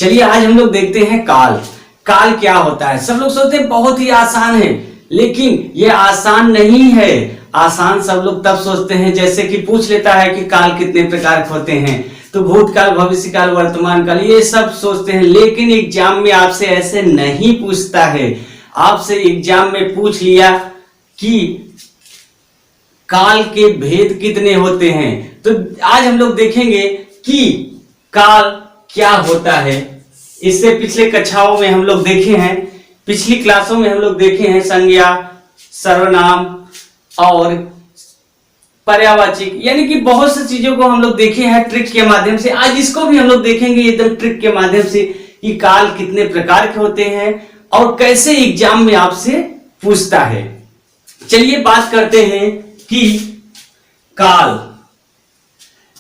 चलिए आज हम लोग देखते हैं काल। काल क्या होता है। सब लोग सोचते हैं बहुत ही आसान है, लेकिन ये आसान नहीं है। आसान सब लोग तब सोचते हैं जैसे कि पूछ लेता है कि काल कितने प्रकार के होते हैं, तो भूतकाल, भविष्यकाल, वर्तमान काल, ये सब सोचते हैं। लेकिन एग्जाम में आपसे ऐसे नहीं पूछता है। आपसे एग्जाम में पूछ लिया कि काल के भेद कितने होते हैं, तो आज हम लोग देखेंगे कि काल क्या होता है। इससे पिछले कक्षाओं में हम लोग देखे हैं, पिछली क्लासों में हम लोग देखे हैं संज्ञा, सर्वनाम और पर्यायवाची, यानी कि बहुत सी चीजों को हम लोग देखे हैं ट्रिक के माध्यम से। आज इसको भी हम लोग देखेंगे एकदम ट्रिक के माध्यम से कि काल कितने प्रकार के होते हैं और कैसे एग्जाम में आपसे पूछता है। चलिए बात करते हैं कि काल।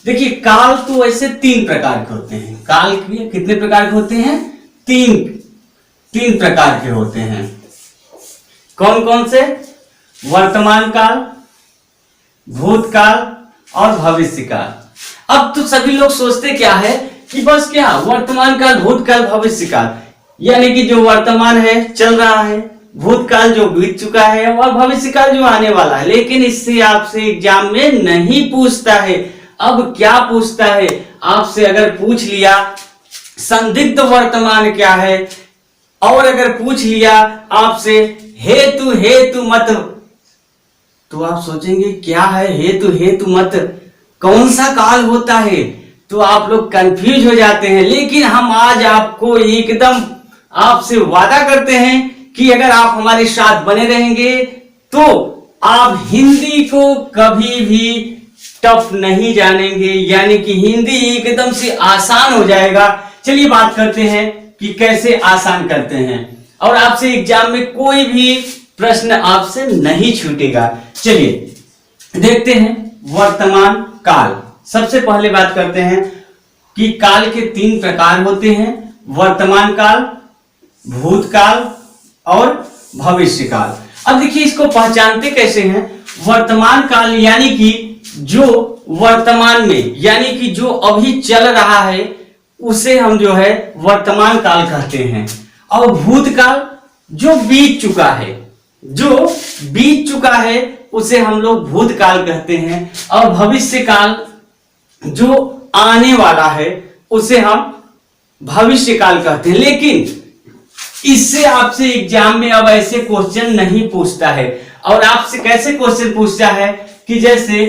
देखिए काल तो ऐसे तीन प्रकार के होते हैं। काल कितने प्रकार के होते हैं? तीन प्रकार के होते हैं। कौन कौन से? वर्तमान काल, भूतकाल और भविष्यकाल। अब तो सभी लोग सोचते क्या है कि बस क्या वर्तमान काल, भूतकाल, भविष्यकाल, यानी कि जो वर्तमान है चल रहा है, भूतकाल जो बीत चुका है और भविष्यकाल जो आने वाला है। लेकिन इससे आपसे एग्जाम में नहीं पूछता है। अब क्या पूछता है आपसे? अगर पूछ लिया संदिग्ध वर्तमान क्या है, और अगर पूछ लिया आपसे हेतु मत, तो आप सोचेंगे क्या है हेतु मत, कौन सा काल होता है, तो आप लोग कंफ्यूज हो जाते हैं। लेकिन हम आज आपको एकदम आपसे वादा करते हैं कि अगर आप हमारे साथ बने रहेंगे तो आप हिंदी को कभी भी टफ नहीं जानेंगे, यानी कि हिंदी एकदम से आसान हो जाएगा। चलिए बात करते हैं कि कैसे आसान करते हैं और आपसे एग्जाम में कोई भी प्रश्न आपसे नहीं छूटेगा। चलिए देखते हैं वर्तमान काल। सबसे पहले बात करते हैं कि काल के तीन प्रकार होते हैं, वर्तमान काल, भूतकाल और भविष्यकाल। अब देखिए इसको पहचानते कैसे हैं? वर्तमान काल यानी कि जो वर्तमान में, यानी कि जो अभी चल रहा है उसे हम जो है वर्तमान काल कहते हैं। और भूतकाल जो बीत चुका है उसे हम लोग भूतकाल कहते हैं। और भविष्यकाल जो आने वाला है उसे हम भविष्यकाल कहते हैं। लेकिन इससे आपसे एग्जाम में अब ऐसे क्वेश्चन नहीं पूछता है। और आपसे कैसे क्वेश्चन पूछता है कि जैसे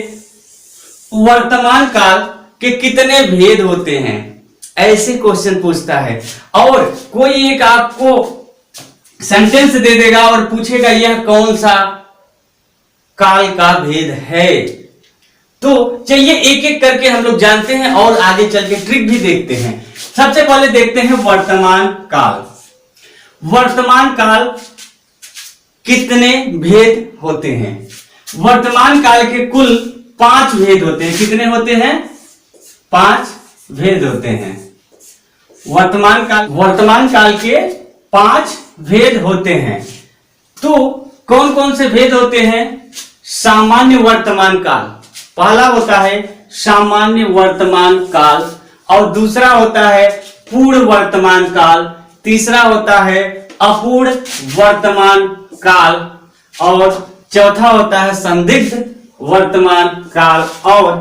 वर्तमान काल के कितने भेद होते हैं, ऐसे क्वेश्चन पूछता है। और कोई एक आपको सेंटेंस दे देगा और पूछेगा यह कौन सा काल का भेद है। तो चलिए एक एक करके हम लोग जानते हैं और आगे चल के ट्रिक भी देखते हैं। सबसे पहले देखते हैं वर्तमान काल। वर्तमान काल कितने भेद होते हैं? वर्तमान काल के कुल 5 भेद होते हैं। कितने होते हैं? 5 भेद होते हैं। वर्तमान काल के 5 भेद होते हैं। तो कौन कौन से भेद होते हैं? सामान्य वर्तमान काल, पहला होता है सामान्य वर्तमान काल, और दूसरा होता है पूर्ण वर्तमान काल, तीसरा होता है अपूर्ण वर्तमान काल, और चौथा होता है संदिग्ध वर्तमान काल, और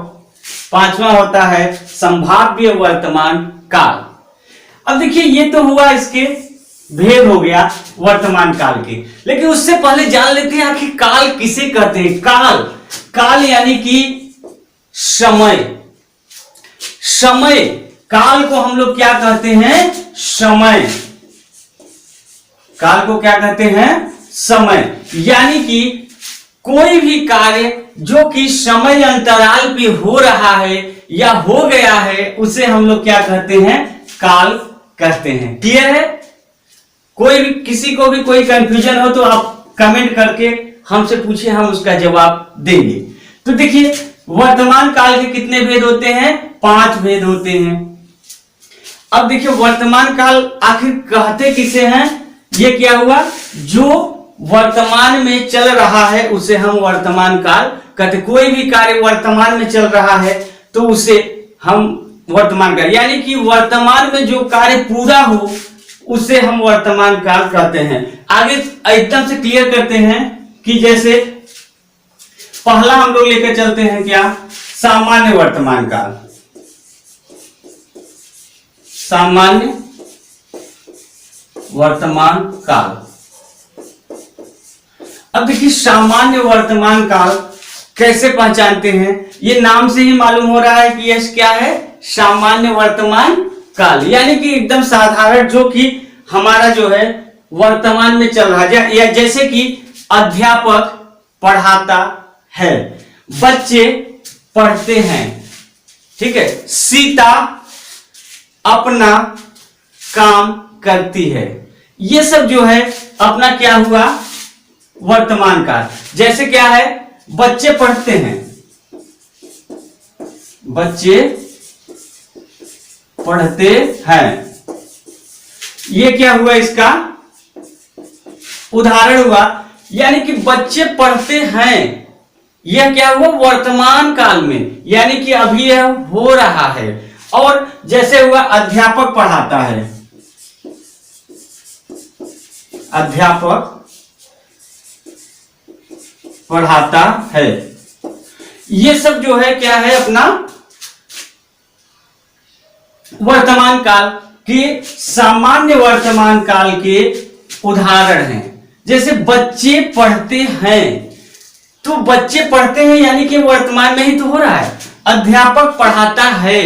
पांचवा होता है संभाव्य वर्तमान काल। अब देखिए ये तो हुआ, इसके भेद हो गया वर्तमान काल के। लेकिन उससे पहले जान लेते हैं आखिर काल किसे कहते हैं। काल यानी कि समय। काल को हम लोग क्या कहते हैं? समय। काल को क्या कहते हैं? समय। यानी कि कोई भी कार्य जो कि समय अंतराल पे हो रहा है या हो गया है उसे हम लोग क्या कहते हैं? काल कहते हैं। क्लियर है? कोई भी, किसी को भी कोई कंफ्यूजन हो तो आप कमेंट करके हमसे पूछिए, हम उसका जवाब देंगे। तो देखिए वर्तमान काल के कितने भेद होते हैं? 5 भेद होते हैं। अब देखिए वर्तमान काल आखिर कहते किसे हैं? ये क्या हुआ, जो वर्तमान में चल रहा है उसे हम वर्तमान काल कहते। कोई भी कार्य वर्तमान में चल रहा है तो उसे हम वर्तमान काल, यानी कि वर्तमान में जो कार्य पूरा हो उसे हम वर्तमान काल कहते हैं। आगे एकदम से क्लियर करते हैं कि जैसे पहला हम लोग लेकर चलते हैं क्या, सामान्य वर्तमान काल। सामान्य वर्तमान काल। अब देखिए सामान्य वर्तमान काल कैसे पहचानते हैं, ये नाम से ही मालूम हो रहा है कि यह क्या है, सामान्य वर्तमान काल, यानी कि एकदम साधारण, जो कि हमारा जो है वर्तमान में चल रहा है। या जैसे कि अध्यापक पढ़ाता है, बच्चे पढ़ते हैं, ठीक है, सीता अपना काम करती है, ये सब जो है अपना क्या हुआ, वर्तमान काल। जैसे क्या है, बच्चे पढ़ते हैं, बच्चे पढ़ते हैं, ये क्या हुआ, इसका उदाहरण हुआ, यानी कि बच्चे पढ़ते हैं, यह क्या हुआ वर्तमान काल में, यानी कि अभी यह हो रहा है। और जैसे हुआ अध्यापक पढ़ाता है, अध्यापक पढ़ाता है, ये सब जो है क्या है, अपना वर्तमान काल के, सामान्य वर्तमान काल के उदाहरण हैं। जैसे बच्चे पढ़ते हैं, तो बच्चे पढ़ते हैं यानी कि वर्तमान में ही तो हो रहा है। अध्यापक पढ़ाता है,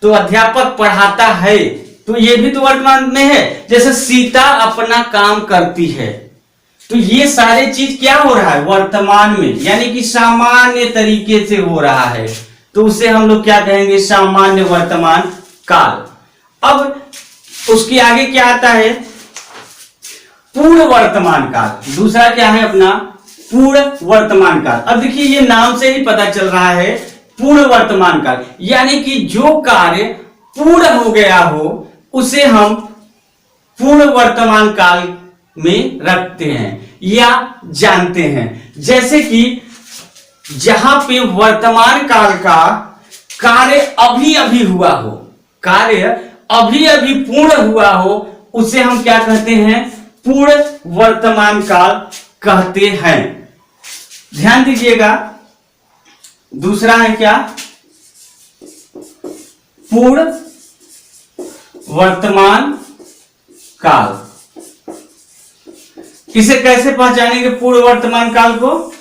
तो अध्यापक पढ़ाता है, तो ये भी तो वर्तमान में है। जैसे सीता अपना काम करती है, तो ये सारे चीज क्या हो रहा है, वर्तमान में, यानी कि सामान्य तरीके से हो रहा है, तो उसे हम लोग क्या कहेंगे, सामान्य वर्तमान काल। अब उसके आगे क्या आता है, पूर्ण वर्तमान काल। दूसरा क्या है अपना, पूर्ण वर्तमान काल। अब देखिए ये नाम से ही पता चल रहा है, पूर्ण वर्तमान काल, यानी कि जो कार्य पूर्ण हो गया हो उसे हम पूर्ण वर्तमान काल में रखते हैं या जानते हैं। जैसे कि जहां पे वर्तमान काल का कार्य अभी अभी हुआ हो, कार्य अभी अभी पूर्ण हुआ हो, उसे हम क्या कहते हैं, पूर्ण वर्तमान काल कहते हैं। ध्यान दीजिएगा, दूसरा है क्या, पूर्ण वर्तमान काल। इसे कैसे पहचानेंगे पूर्ण वर्तमान काल को,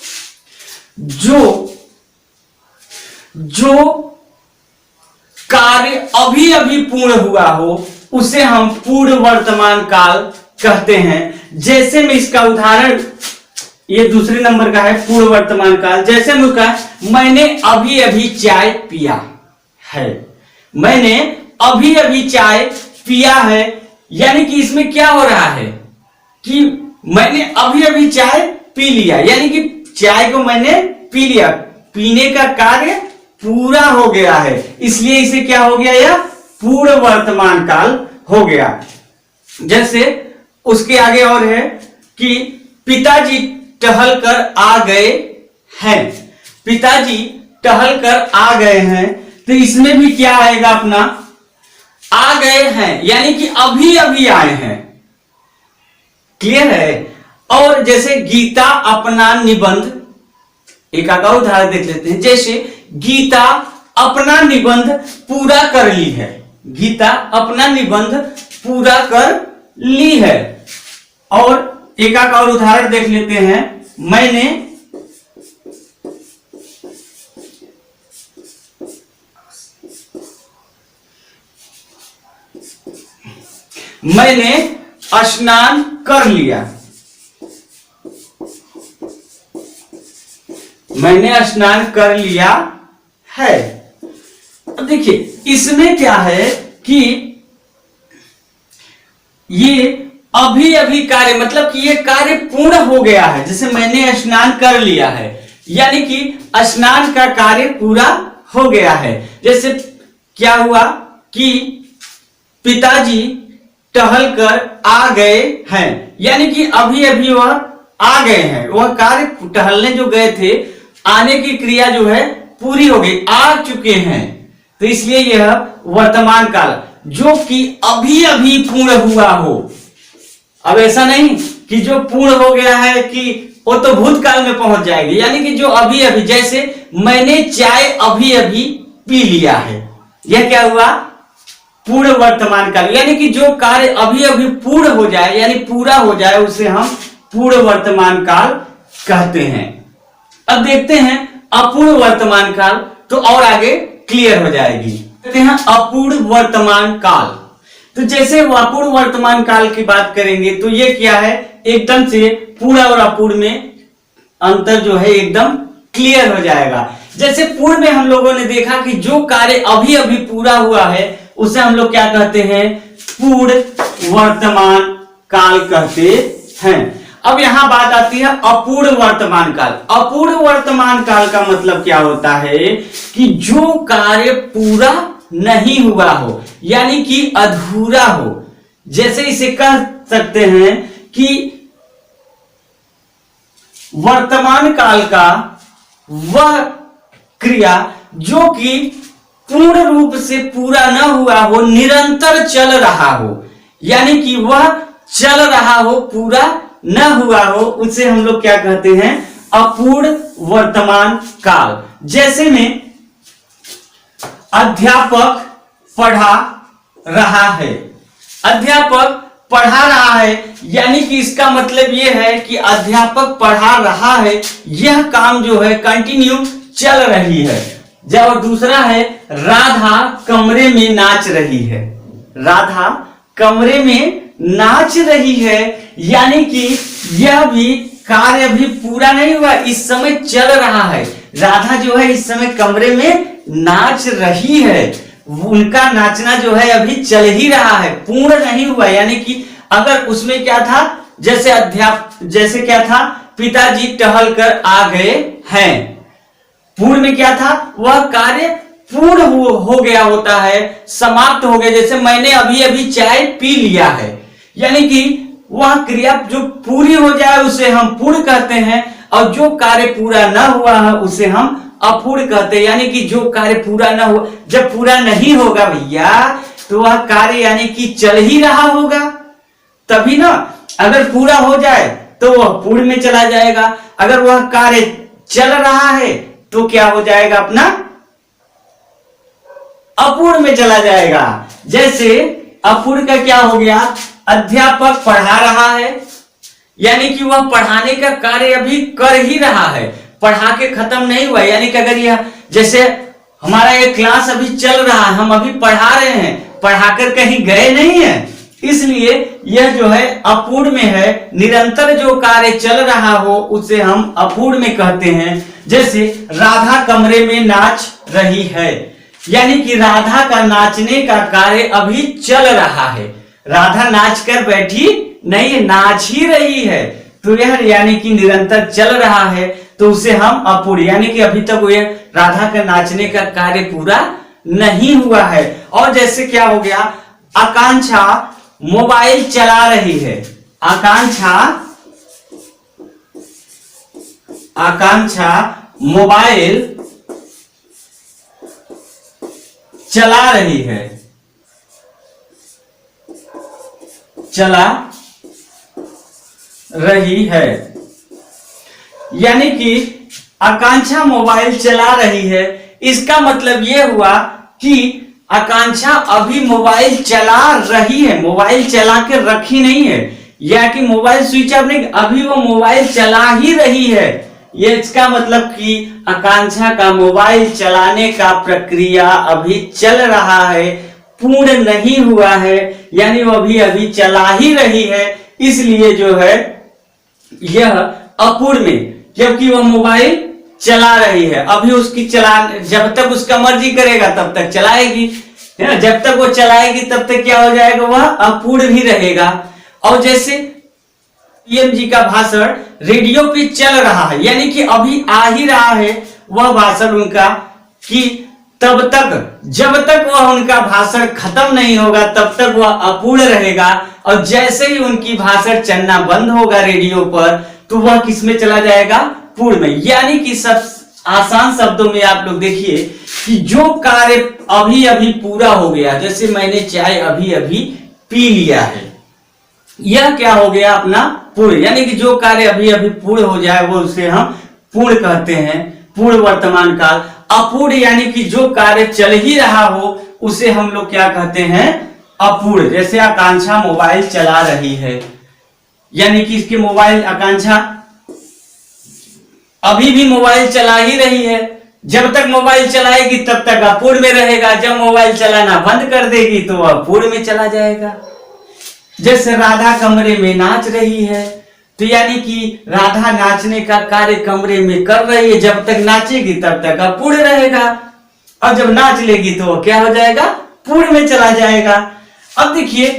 जो कार्य अभी अभी पूर्ण हुआ हो उसे हम पूर्ण वर्तमान काल कहते हैं। जैसे में इसका उदाहरण, ये दूसरे नंबर का है पूर्ण वर्तमान काल। जैसे में कहा, मैंने अभी अभी चाय पिया है, मैंने अभी अभी चाय पिया है, यानी कि इसमें क्या हो रहा है कि मैंने अभी अभी चाय पी लिया, यानी कि चाय को मैंने पी लिया, पीने का कार्य पूरा हो गया है, इसलिए इसे क्या हो गया, यह पूर्ण वर्तमान काल हो गया। जैसे उसके आगे और है कि पिताजी टहल कर आ गए हैं, पिताजी टहल कर आ गए हैं, तो इसमें भी क्या आएगा अपना, आ गए हैं, यानी कि अभी अभी आए हैं। क्लियर है। और जैसे गीता अपना निबंध, एक आधा उदाहरण देख लेते हैं। जैसे गीता अपना निबंध पूरा कर ली है, गीता अपना निबंध पूरा कर ली है। और एक आधा और उदाहरण देख लेते हैं। मैंने स्नान कर लिया, मैंने स्नान कर लिया है। अब देखिए इसमें क्या है कि ये अभी अभी कार्य, मतलब कि ये कार्य पूर्ण हो गया है। जैसे मैंने स्नान कर लिया है, यानी कि स्नान का कार्य पूरा हो गया है। जैसे क्या हुआ कि पिताजी टहल कर आ गए हैं, यानी कि अभी अभी वह आ गए हैं, वह कार्य टहलने जो गए थे, आने की क्रिया जो है पूरी हो गई, आ चुके हैं। तो इसलिए यह वर्तमान काल जो कि अभी अभी पूर्ण हुआ हो। अब ऐसा नहीं कि जो पूर्ण हो गया है कि वो तो भूतकाल में पहुंच जाएगी, यानी कि जो अभी अभी, जैसे मैंने चाय अभी अभी पी लिया है, यह क्या हुआ? पूर्ण वर्तमान काल। यानी कि जो कार्य अभी अभी पूर्ण हो जाए यानी पूरा हो जाए उसे हम पूर्ण वर्तमान काल कहते हैं। अब देखते हैं अपूर्ण वर्तमान काल, तो और आगे क्लियर हो जाएगी। कहते हैं अपूर्ण वर्तमान काल। तो जैसे अपूर्ण वर्तमान काल की बात करेंगे तो ये क्या है, एकदम से पूर्ण और अपूर्ण में अंतर जो है एकदम क्लियर हो जाएगा। जैसे पूर्ण में हम लोगों ने देखा कि जो कार्य अभी अभी पूरा हुआ है उसे हम लोग क्या कहते हैं? पूर्ण वर्तमान काल कहते हैं। अब यहां बात आती है अपूर्ण वर्तमान काल। अपूर्ण वर्तमान काल का मतलब क्या होता है कि जो कार्य पूरा नहीं हुआ हो, यानी कि अधूरा हो। जैसे इसे कह सकते हैं कि वर्तमान काल का वह क्रिया जो कि पूर्ण रूप से पूरा न हुआ हो, निरंतर चल रहा हो, यानी कि वह चल रहा हो, पूरा न हुआ हो, उसे हम लोग क्या कहते हैं? अपूर्ण वर्तमान काल। जैसे में अध्यापक पढ़ा रहा है, अध्यापक पढ़ा रहा है, यानी कि इसका मतलब यह है कि अध्यापक पढ़ा रहा है, यह काम जो है कंटिन्यू चल रही है। जब दूसरा है राधा कमरे में नाच रही है, राधा कमरे में नाच रही है, यानी कि यह भी कार्य अभी पूरा नहीं हुआ, इस समय चल रहा है। राधा जो है इस समय कमरे में नाच रही है, उनका नाचना जो है अभी चल ही रहा है, पूर्ण नहीं हुआ। यानी कि अगर उसमें क्या था, जैसे क्या था, पिताजी टहल कर आ गए हैं, पूर्ण में क्या था, वह कार्य पूर्ण हो गया होता है, समाप्त हो गया। जैसे मैंने अभी अभी चाय पी लिया है, यानी कि वह क्रिया जो पूरी हो जाए उसे हम पूर्ण कहते हैं, और जो कार्य पूरा न हुआ है उसे हम अपूर्ण कहते हैं। यानी कि जो कार्य पूरा न हुआ, जब पूरा नहीं होगा भैया तो वह कार्य यानी कि चल ही रहा होगा, तभी ना। अगर पूरा हो जाए तो वह पूर्ण में चला जाएगा, अगर वह कार्य चल रहा है तो क्या हो जाएगा? अपना अपूर्ण में चला जाएगा। जैसे अपूर्ण का क्या हो गया? अध्यापक पढ़ा रहा है, यानी कि वह पढ़ाने का कार्य अभी कर ही रहा है, पढ़ा के खत्म नहीं हुआ। यानी कि अगर यह, जैसे हमारा ये क्लास अभी चल रहा है, हम अभी पढ़ा रहे हैं, पढ़ाकर कहीं गए नहीं है, इसलिए यह जो है अपूर्ण में है। निरंतर जो कार्य चल रहा हो उसे हम अपूर्ण में कहते हैं। जैसे राधा कमरे में नाच रही है, यानी कि राधा का नाचने का कार्य अभी चल रहा है, राधा नाच कर बैठी नहीं, नाच ही रही है, तो यह यानी कि निरंतर चल रहा है, तो उसे हम अपूर्ण, यानी कि अभी तक यह राधा का नाचने का कार्य पूरा नहीं हुआ है। और जैसे क्या हो गया? आकांक्षा मोबाइल चला रही है, आकांक्षा मोबाइल चला रही है, चला रही है, यानी कि आकांक्षा मोबाइल चला रही है। इसका मतलब यह हुआ कि आकांक्षा अभी मोबाइल चला रही है, मोबाइल चला के रखी नहीं है, या कि मोबाइल स्विच ऑफ नहीं, अभी वो मोबाइल चला ही रही है। ये इसका मतलब कि आकांक्षा का मोबाइल चलाने का प्रक्रिया अभी चल रहा है, पूर्ण नहीं हुआ है, यानी वो अभी अभी चला ही रही है, इसलिए जो है यह अपूर्ण में, क्योंकि वह मोबाइल चला रही है, अभी उसकी जब तक उसका मर्जी करेगा तब तक चलाएगी, है ना, जब तक वो चलाएगी तब तक क्या हो जाएगा? वह अपूर्ण भी रहेगा। और जैसे पीएम जी का भाषण रेडियो पे चल रहा है, यानी कि अभी आ ही रहा है वह भाषण उनका, कि तब तक, जब तक वह उनका भाषण खत्म नहीं होगा तब तक वह अपूर्ण रहेगा, और जैसे ही उनकी भाषण चलना बंद होगा रेडियो पर तो वह किस में चला जाएगा? पूर्ण में। यानी कि सब आसान शब्दों में आप लोग देखिए कि जो कार्य अभी अभी पूरा हो गया, जैसे मैंने चाय अभी अभी पी लिया है, यह क्या हो गया अपना पूर्ण, यानी कि जो कार्य अभी अभी पूर्ण हो जाए वो उसे हम पूर्ण कहते हैं, पूर्ण वर्तमान काल। अपूर्ण यानी कि जो कार्य चल ही रहा हो उसे हम लोग क्या कहते हैं, अपूर्ण। जैसे आकांक्षा मोबाइल चला रही है, यानी कि इसके मोबाइल, आकांक्षा अभी भी मोबाइल चला ही रही है। जब तक मोबाइल चलाएगी तब तक अपूर्ण में रहेगा, जब मोबाइल चलाना बंद कर देगी तो वह पूर्ण में चला जाएगा। जैसे राधा कमरे में नाच रही है, तो यानी कि राधा नाचने का कार्य कमरे में कर रही है, जब तक नाचेगी तब तक अपूर्ण रहेगा, और जब नाच लेगी तो वो क्या हो जाएगा, पूर्ण में चला जाएगा। अब देखिए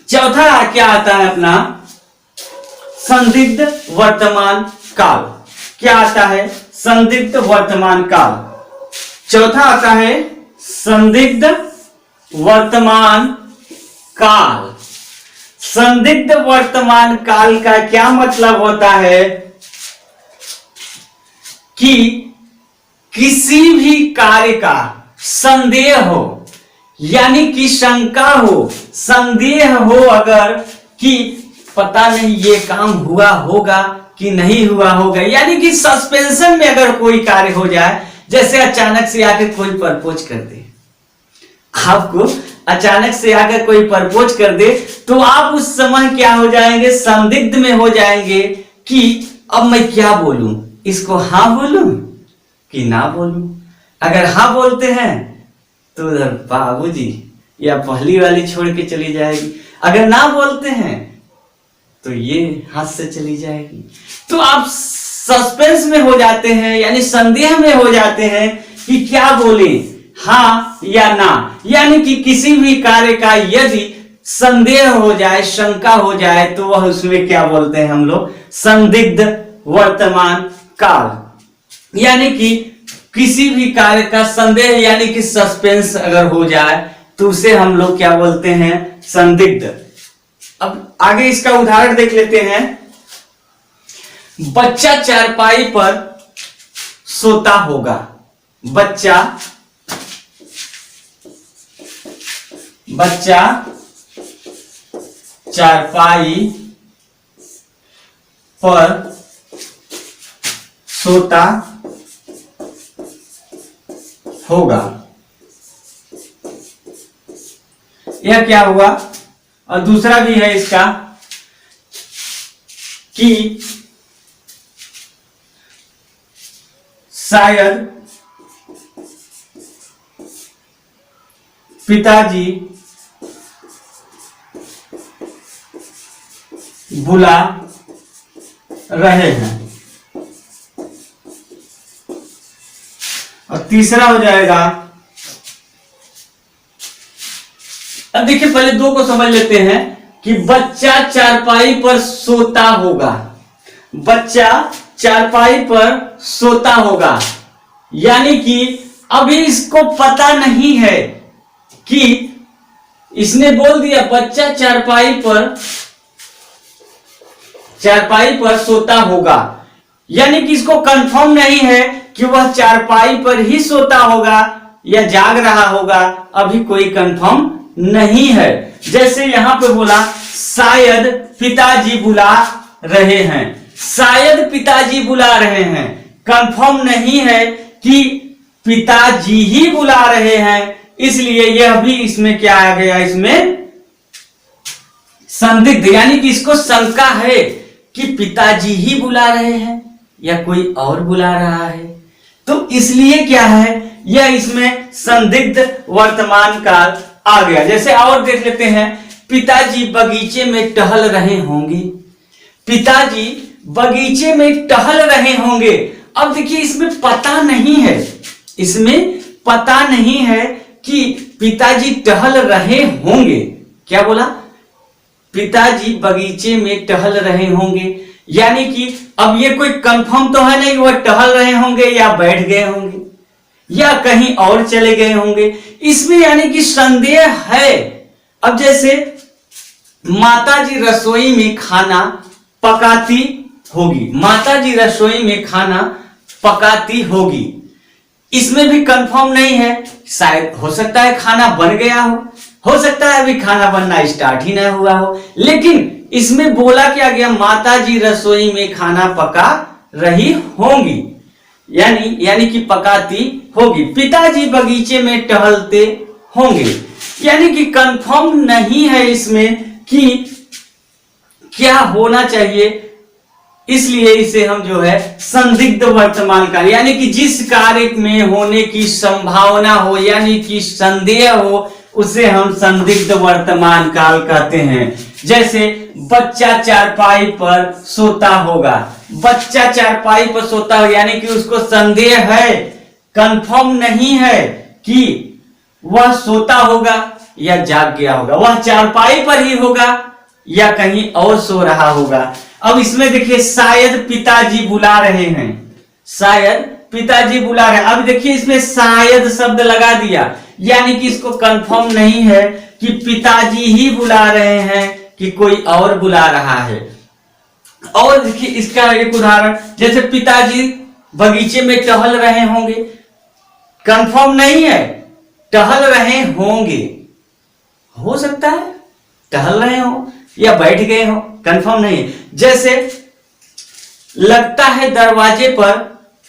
चौथा क्या आता है अपना, संदिग्ध वर्तमान काल। क्या आता है, संदिग्ध वर्तमान काल। चौथा आता है संदिग्ध वर्तमान काल। संदिग्ध वर्तमान काल का क्या मतलब होता है कि किसी भी कार्य का संदेह हो, यानी कि शंका हो, संदेह हो अगर कि पता नहीं ये काम हुआ होगा कि नहीं हुआ होगा, यानी कि सस्पेंशन में अगर कोई कार्य हो जाए, जैसे अचानक से आकर कोई प्रपोज कर दे, आपको अचानक से आकर कोई प्रपोज कर दे, तो आप उस समय क्या हो जाएंगे, संदिग्ध में हो जाएंगे कि अब मैं क्या बोलूं, इसको हाँ बोलूं कि ना बोलूं। अगर हाँ बोलते हैं तो उधर बाबूजी या पहली वाली छोड़ के चली जाएगी, अगर ना बोलते हैं तो ये हाथ से चली जाएगी। तो आप सस्पेंस में हो जाते हैं, यानी संदेह में हो जाते हैं कि क्या बोले, हाँ या ना। यानी कि किसी भी कार्य का यदि संदेह हो जाए, शंका हो जाए, तो वह उसमें क्या बोलते हैं हम लोग, संदिग्ध वर्तमान काल। यानी कि किसी भी कार्य का संदेह यानी कि सस्पेंस अगर हो जाए तो उसे हम लोग क्या बोलते हैं, संदिग्ध। अब आगे इसका उदाहरण देख लेते हैं। बच्चा चारपाई पर सोता होगा। बच्चा चारपाई पर सोता होगा। यह क्या हुआ, और दूसरा भी है इसका कि शायद पिताजी बुला रहे हैं। और तीसरा हो जाएगा, अब देखिए पहले दो को समझ लेते हैं कि बच्चा चारपाई पर सोता होगा। बच्चा चारपाई पर सोता होगा, यानी कि अभी इसको पता नहीं है कि इसने बोल दिया बच्चा चारपाई पर सोता होगा, यानी कि इसको कंफर्म नहीं है कि वह चारपाई पर ही सोता होगा या जाग रहा होगा, अभी कोई कंफर्म नहीं है। जैसे यहां पे बोला शायद पिताजी बुला रहे हैं, शायद पिताजी बुला रहे हैं, कंफर्म नहीं है कि पिताजी ही बुला रहे हैं, इसलिए यह भी इसमें क्या आ गया, इसमें संदिग्ध, यानी कि इसको शंका है कि पिताजी ही बुला रहे हैं या कोई और बुला रहा है, तो इसलिए क्या है, यह इसमें संदिग्ध वर्तमान काल आ गया। जैसे और देख लेते हैं, पिताजी बगीचे में टहल रहे होंगे। पिताजी बगीचे में टहल रहे होंगे। अब देखिए इसमें पता नहीं है, इसमें पता नहीं है कि पिताजी टहल रहे होंगे। क्या बोला, पिताजी बगीचे में टहल रहे होंगे, यानी कि अब ये कोई कंफर्म तो है नहीं वह टहल रहे होंगे या बैठ गए होंगे या कहीं और चले गए होंगे, इसमें यानी कि संदेह है। अब जैसे माताजी रसोई में खाना पकाती होगी, माताजी रसोई में खाना पकाती होगी। इसमें भी कंफर्म नहीं है, शायद हो सकता है खाना बन गया हो सकता है अभी खाना बनना स्टार्ट ही ना हुआ हो। लेकिन इसमें बोला क्या गया, माता जी रसोई में खाना पका रही होंगी, यानी कि पकाती होगी। पिताजी बगीचे में टहलते होंगे, यानी कि कंफर्म नहीं है इसमें कि क्या होना चाहिए, इसलिए इसे हम जो है संदिग्ध वर्तमान काल, यानी कि जिस कार्य में होने की संभावना हो, यानी कि संदेह हो, उसे हम संदिग्ध वर्तमान काल कहते हैं। जैसे बच्चा चारपाई पर सोता होगा, बच्चा चारपाई पर सोता हो, यानी कि उसको संदेह है, कंफर्म नहीं है कि वह सोता होगा या जाग गया होगा, वह चारपाई पर ही होगा या कहीं और सो रहा होगा। अब इसमें देखिए शायद पिताजी बुला रहे हैं, शायद पिताजी बुला रहे हैं। अब देखिए इसमें शायद शब्द लगा दिया, यानी कि इसको कंफर्म नहीं है कि पिताजी ही बुला रहे हैं कि कोई और बुला रहा है। और देखिए इसका एक उदाहरण, जैसे पिताजी बगीचे में टहल रहे होंगे, कंफर्म नहीं है, टहल रहे होंगे, हो सकता है टहल रहे हो या बैठ गए हो, कंफर्म नहीं है। जैसे लगता है दरवाजे पर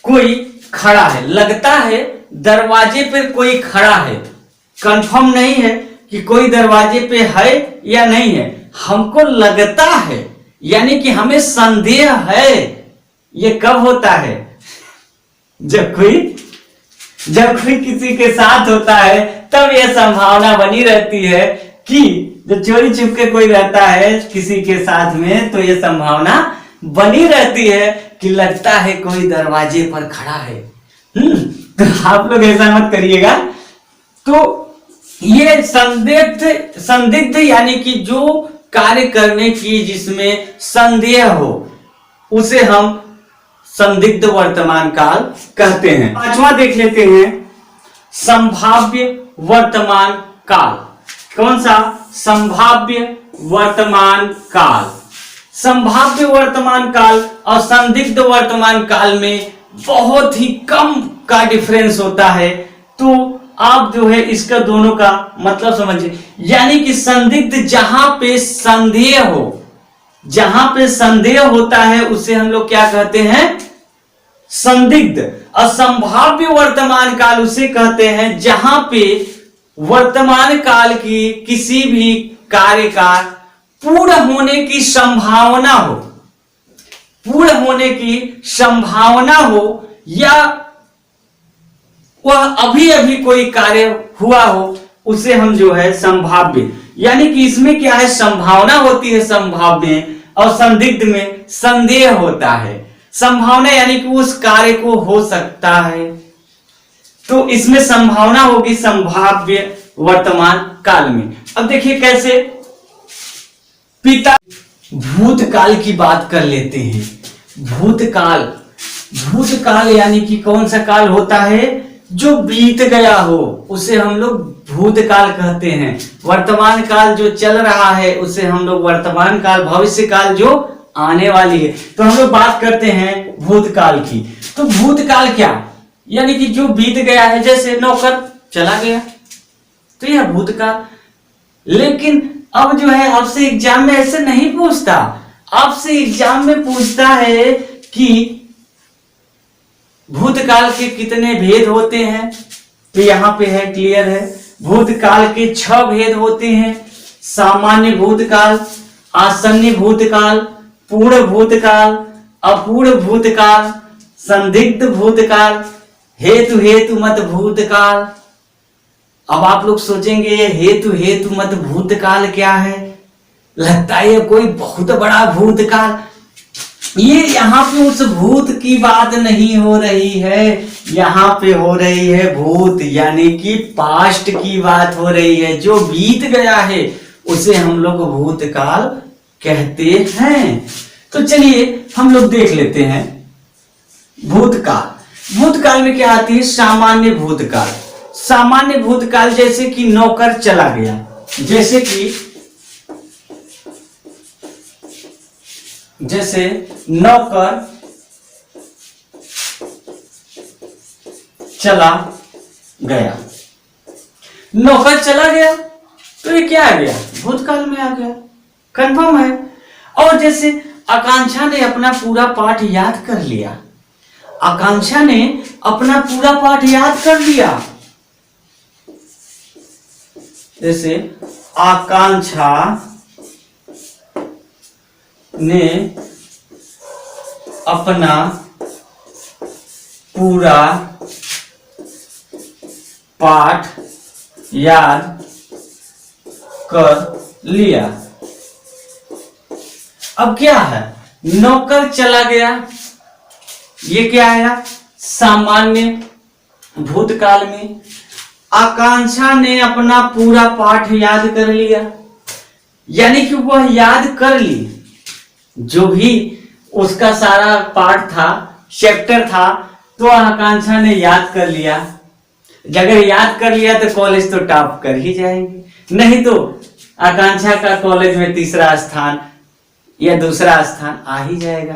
कोई खड़ा है, लगता है दरवाजे पर कोई खड़ा है, कंफर्म नहीं है कि कोई दरवाजे पे है या नहीं है, हमको लगता है, यानी कि हमें संदेह है। ये कब होता है, जब कोई किसी के साथ होता है, तब यह संभावना बनी रहती है कि जब चोरी छुपके कोई रहता है किसी के साथ में, तो यह संभावना बनी रहती है कि लगता है कोई दरवाजे पर खड़ा है। तो आप लोग ऐसा मत करिएगा। तो ये संदिग्ध यानी कि जो कार्य करने की जिसमें संदेह हो, उसे हम संदिग्ध वर्तमान काल कहते हैं। पांचवा देख लेते हैं, संभाव्य वर्तमान काल। कौन सा? संभाव्य वर्तमान काल। संभाव्य वर्तमान काल और संदिग्ध वर्तमान काल में बहुत ही कम का डिफरेंस होता है। तो आप जो है इसका दोनों का मतलब समझिए, यानी कि संदिग्ध जहां पे संदेह हो, जहां पे संदेह होता है उसे हम लोग क्या कहते हैं? संदिग्ध। और संभाव्य वर्तमान काल उसे कहते हैं जहां पे वर्तमान काल की किसी भी कार्य का पूर्ण होने की संभावना हो, पूर्ण होने की संभावना हो, या वह अभी अभी कोई कार्य हुआ हो, उसे हम जो है संभाव्य, यानी कि इसमें क्या है, संभावना होती है संभाव्य, और संदिग्ध में संदेह होता है। संभावना यानी कि उस कार्य को हो सकता है, तो इसमें संभावना होगी संभाव्य वर्तमान काल में। अब देखिए कैसे, पिता, भूतकाल की बात कर लेते हैं। भूतकाल यानी कि कौन सा काल होता है? जो बीत गया हो, उसे हम लोग भूतकाल कहते हैं। वर्तमान काल जो चल रहा है उसे हम लोग वर्तमान काल, भविष्य काल जो आने वाली है। तो हम लोग बात करते हैं भूतकाल की। तो भूतकाल क्या, यानी कि जो बीत गया है, जैसे नौकर चला गया तो यह भूतकाल। लेकिन अब जो है आपसे एग्जाम में ऐसे नहीं पूछता, आपसे एग्जाम में पूछता है कि भूतकाल के कितने भेद होते हैं। तो यहां पे है, क्लियर है, भूतकाल के 6 भेद होते हैं। सामान्य भूतकाल, आसन्न भूतकाल, पूर्ण भूतकाल, अपूर्ण भूतकाल, संदिग्ध भूतकाल, हेतु मत भूतकाल। अब आप लोग सोचेंगे ये हेतु मत भूतकाल क्या है, लगता है ये कोई बहुत बड़ा भूतकाल। ये यहाँ पे उस भूत की बात नहीं हो रही है, यहाँ पे हो रही है भूत, यानी कि पास्ट की बात हो रही है। जो बीत गया है उसे हम लोग भूतकाल कहते हैं। तो चलिए हम लोग देख लेते हैं भूतकाल में क्या आती है? सामान्य भूतकाल। सामान्य भूतकाल जैसे कि नौकर चला गया, जैसे नौकर चला गया। नौकर चला गया तो ये क्या आ गया, भूतकाल में आ गया, कंफर्म है। और जैसे आकांक्षा ने अपना पूरा पाठ याद कर लिया, आकांक्षा ने अपना पूरा पाठ याद कर लिया। जैसे आकांक्षा ने अपना पूरा पाठ याद कर लिया। अब क्या है, नौकर चला गया, ये क्या आया, सामान्य भूतकाल में। आकांक्षा ने अपना पूरा पाठ याद कर लिया, यानी कि वह याद कर ली, जो भी उसका सारा पाठ था, चैप्टर था, तो आकांक्षा ने याद कर लिया। अगर याद कर लिया तो कॉलेज तो टॉप कर ही जाएंगे, नहीं तो आकांक्षा का कॉलेज में तीसरा स्थान या दूसरा स्थान आ ही जाएगा।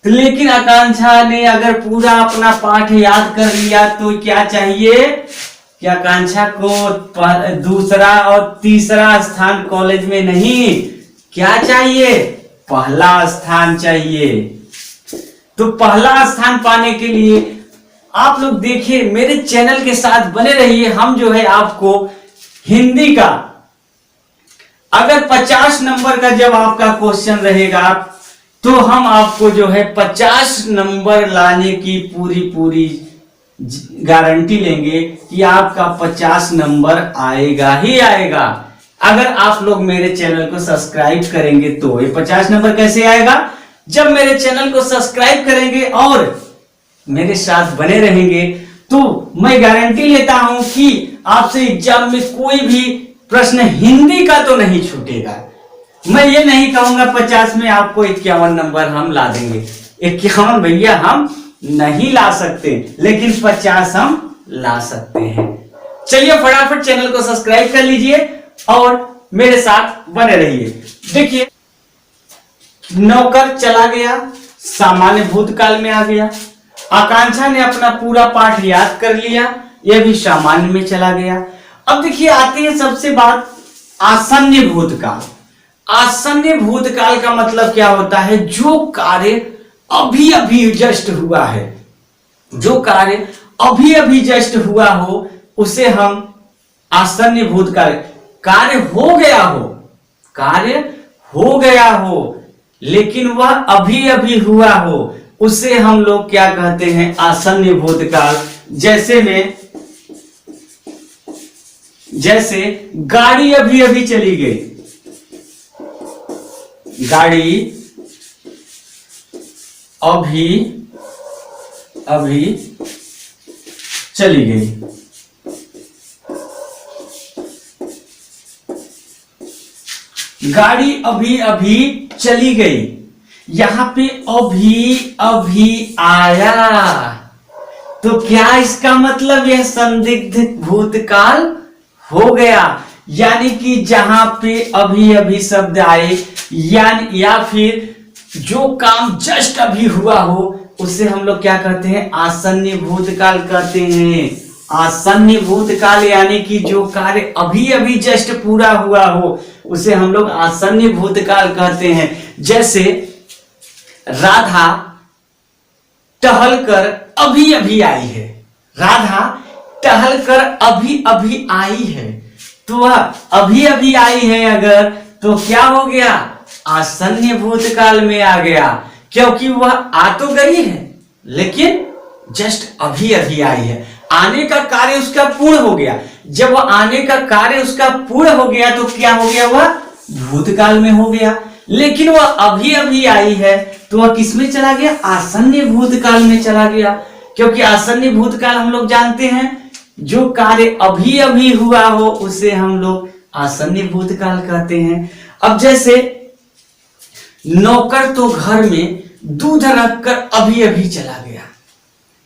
तो लेकिन आकांक्षा ने अगर पूरा अपना पाठ याद कर लिया तो क्या चाहिए कि आकांक्षा को दूसरा और तीसरा स्थान कॉलेज में नहीं, क्या चाहिए, पहला स्थान चाहिए। तो पहला स्थान पाने के लिए आप लोग देखिए, मेरे चैनल के साथ बने रहिए। हम जो है आपको हिंदी का अगर 50 नंबर का जब आपका क्वेश्चन रहेगा तो हम आपको जो है 50 नंबर लाने की पूरी गारंटी लेंगे कि आपका 50 नंबर आएगा ही आएगा। अगर आप लोग मेरे चैनल को सब्सक्राइब करेंगे तो ये 50 नंबर कैसे आएगा, जब मेरे चैनल को सब्सक्राइब करेंगे और मेरे साथ बने रहेंगे तो मैं गारंटी लेता हूं कि आपसे एग्जाम में कोई भी प्रश्न हिंदी का तो नहीं छूटेगा। मैं ये नहीं कहूंगा 50 में आपको 51 नंबर हम ला देंगे, 51 भैया हम नहीं ला सकते, लेकिन 50 हम ला सकते हैं। चलिए फटाफट चैनल को सब्सक्राइब कर लीजिए और मेरे साथ बने रहिए। देखिए, नौकर चला गया, सामान्य भूतकाल में आ गया। आकांक्षा ने अपना पूरा पाठ याद कर लिया, यह भी सामान्य में चला गया। अब देखिए आती है सबसे बात आसन्न भूतकाल। आसन्न भूतकाल का मतलब क्या होता है, जो कार्य अभी अभी जस्ट हुआ है, जो कार्य अभी अभी जस्ट हुआ हो उसे हम आसन्न भूतकाल, कार्य हो गया हो, कार्य हो गया हो लेकिन वह अभी अभी हुआ हो, उसे हम लोग क्या कहते हैं, आसन्न भूतकाल। जैसे गाड़ी अभी अभी चली गई, गाड़ी अभी अभी चली गई। गाड़ी अभी अभी चली गई, यहां पे अभी अभी आया, तो क्या इसका मतलब यह संदिग्ध भूतकाल हो गया। यानी कि जहां पे अभी अभी शब्द आए या फिर जो काम जस्ट अभी हुआ हो उसे हम लोग क्या कहते हैं, आसन्न भूतकाल कहते हैं। आसन्न भूतकाल यानी कि जो कार्य अभी अभी जस्ट पूरा हुआ हो उसे हम लोग आसन्न भूतकाल कहते हैं। जैसे राधा टहलकर अभी अभी आई है, राधा टहलकर अभी अभी आई है, तो वह अभी अभी आई है अगर, तो क्या हो गया, आसन्न भूतकाल में आ गया, क्योंकि वह आ तो गई है लेकिन जस्ट अभी अभी आई है। आने का कार्य उसका पूर्ण हो गया, जब वह आने का कार्य उसका पूर्ण हो गया तो क्या हो गया, वह भूतकाल में हो गया। लेकिन वह अभी अभी आई है तो वह किस में चला गया, आसन्न भूतकाल में चला गया। क्योंकि आसन्न भूतकाल हम लोग जानते हैं जो कार्य अभी अभी हुआ हो उसे हम लोग आसन्न भूतकाल कहते हैं। अब जैसे नौकर तो घर में दूध रखकर अभी अभी चला गया,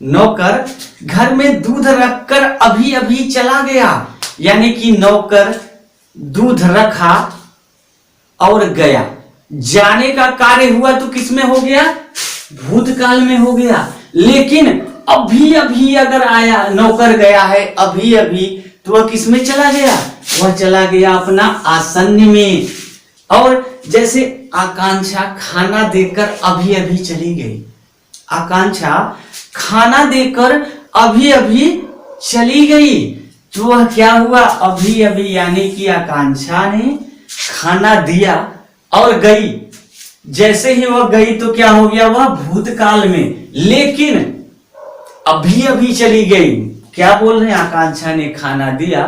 नौकर घर में दूध रखकर अभी अभी चला गया, यानी कि नौकर दूध रखा और गया, जाने का कार्य हुआ तो किसमें हो गया, भूतकाल में हो गया। लेकिन अभी अभी अगर आया, नौकर गया है अभी अभी, तो वह किस में चला गया? वह चला गया अपना आसन्न में। और जैसे आकांक्षा खाना देकर अभी अभी चली गई, आकांक्षा खाना देकर अभी अभी चली गई, तो वह क्या हुआ? अभी अभी यानी कि आकांक्षा ने खाना दिया और गई। जैसे ही वह गई तो क्या हो गया? वह भूतकाल में, लेकिन अभी अभी चली गई। क्या बोल रहे हैं? आकांक्षा ने खाना दिया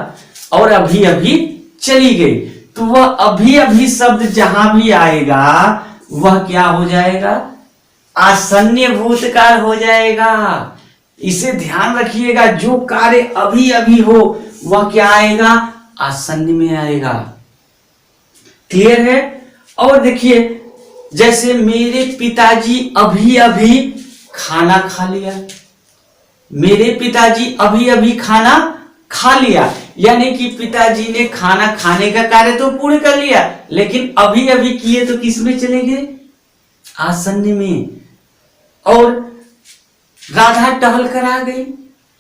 और अभी अभी चली गई, तो वह अभी अभी शब्द जहां भी आएगा वह क्या हो जाएगा? आसन्न भूतकाल हो जाएगा। इसे ध्यान रखिएगा, जो कार्य अभी अभी हो वह क्या आएगा? आसन्न में आएगा। क्लियर है? और देखिए, जैसे मेरे पिताजी अभी अभी खाना खा लिया, मेरे पिताजी अभी अभी खाना खा लिया, यानी कि पिताजी ने खाना खाने का कार्य तो पूर्ण कर लिया, लेकिन अभी अभी किए तो किस में चले गए? आसन्न में। और राधा टहल कर आ गई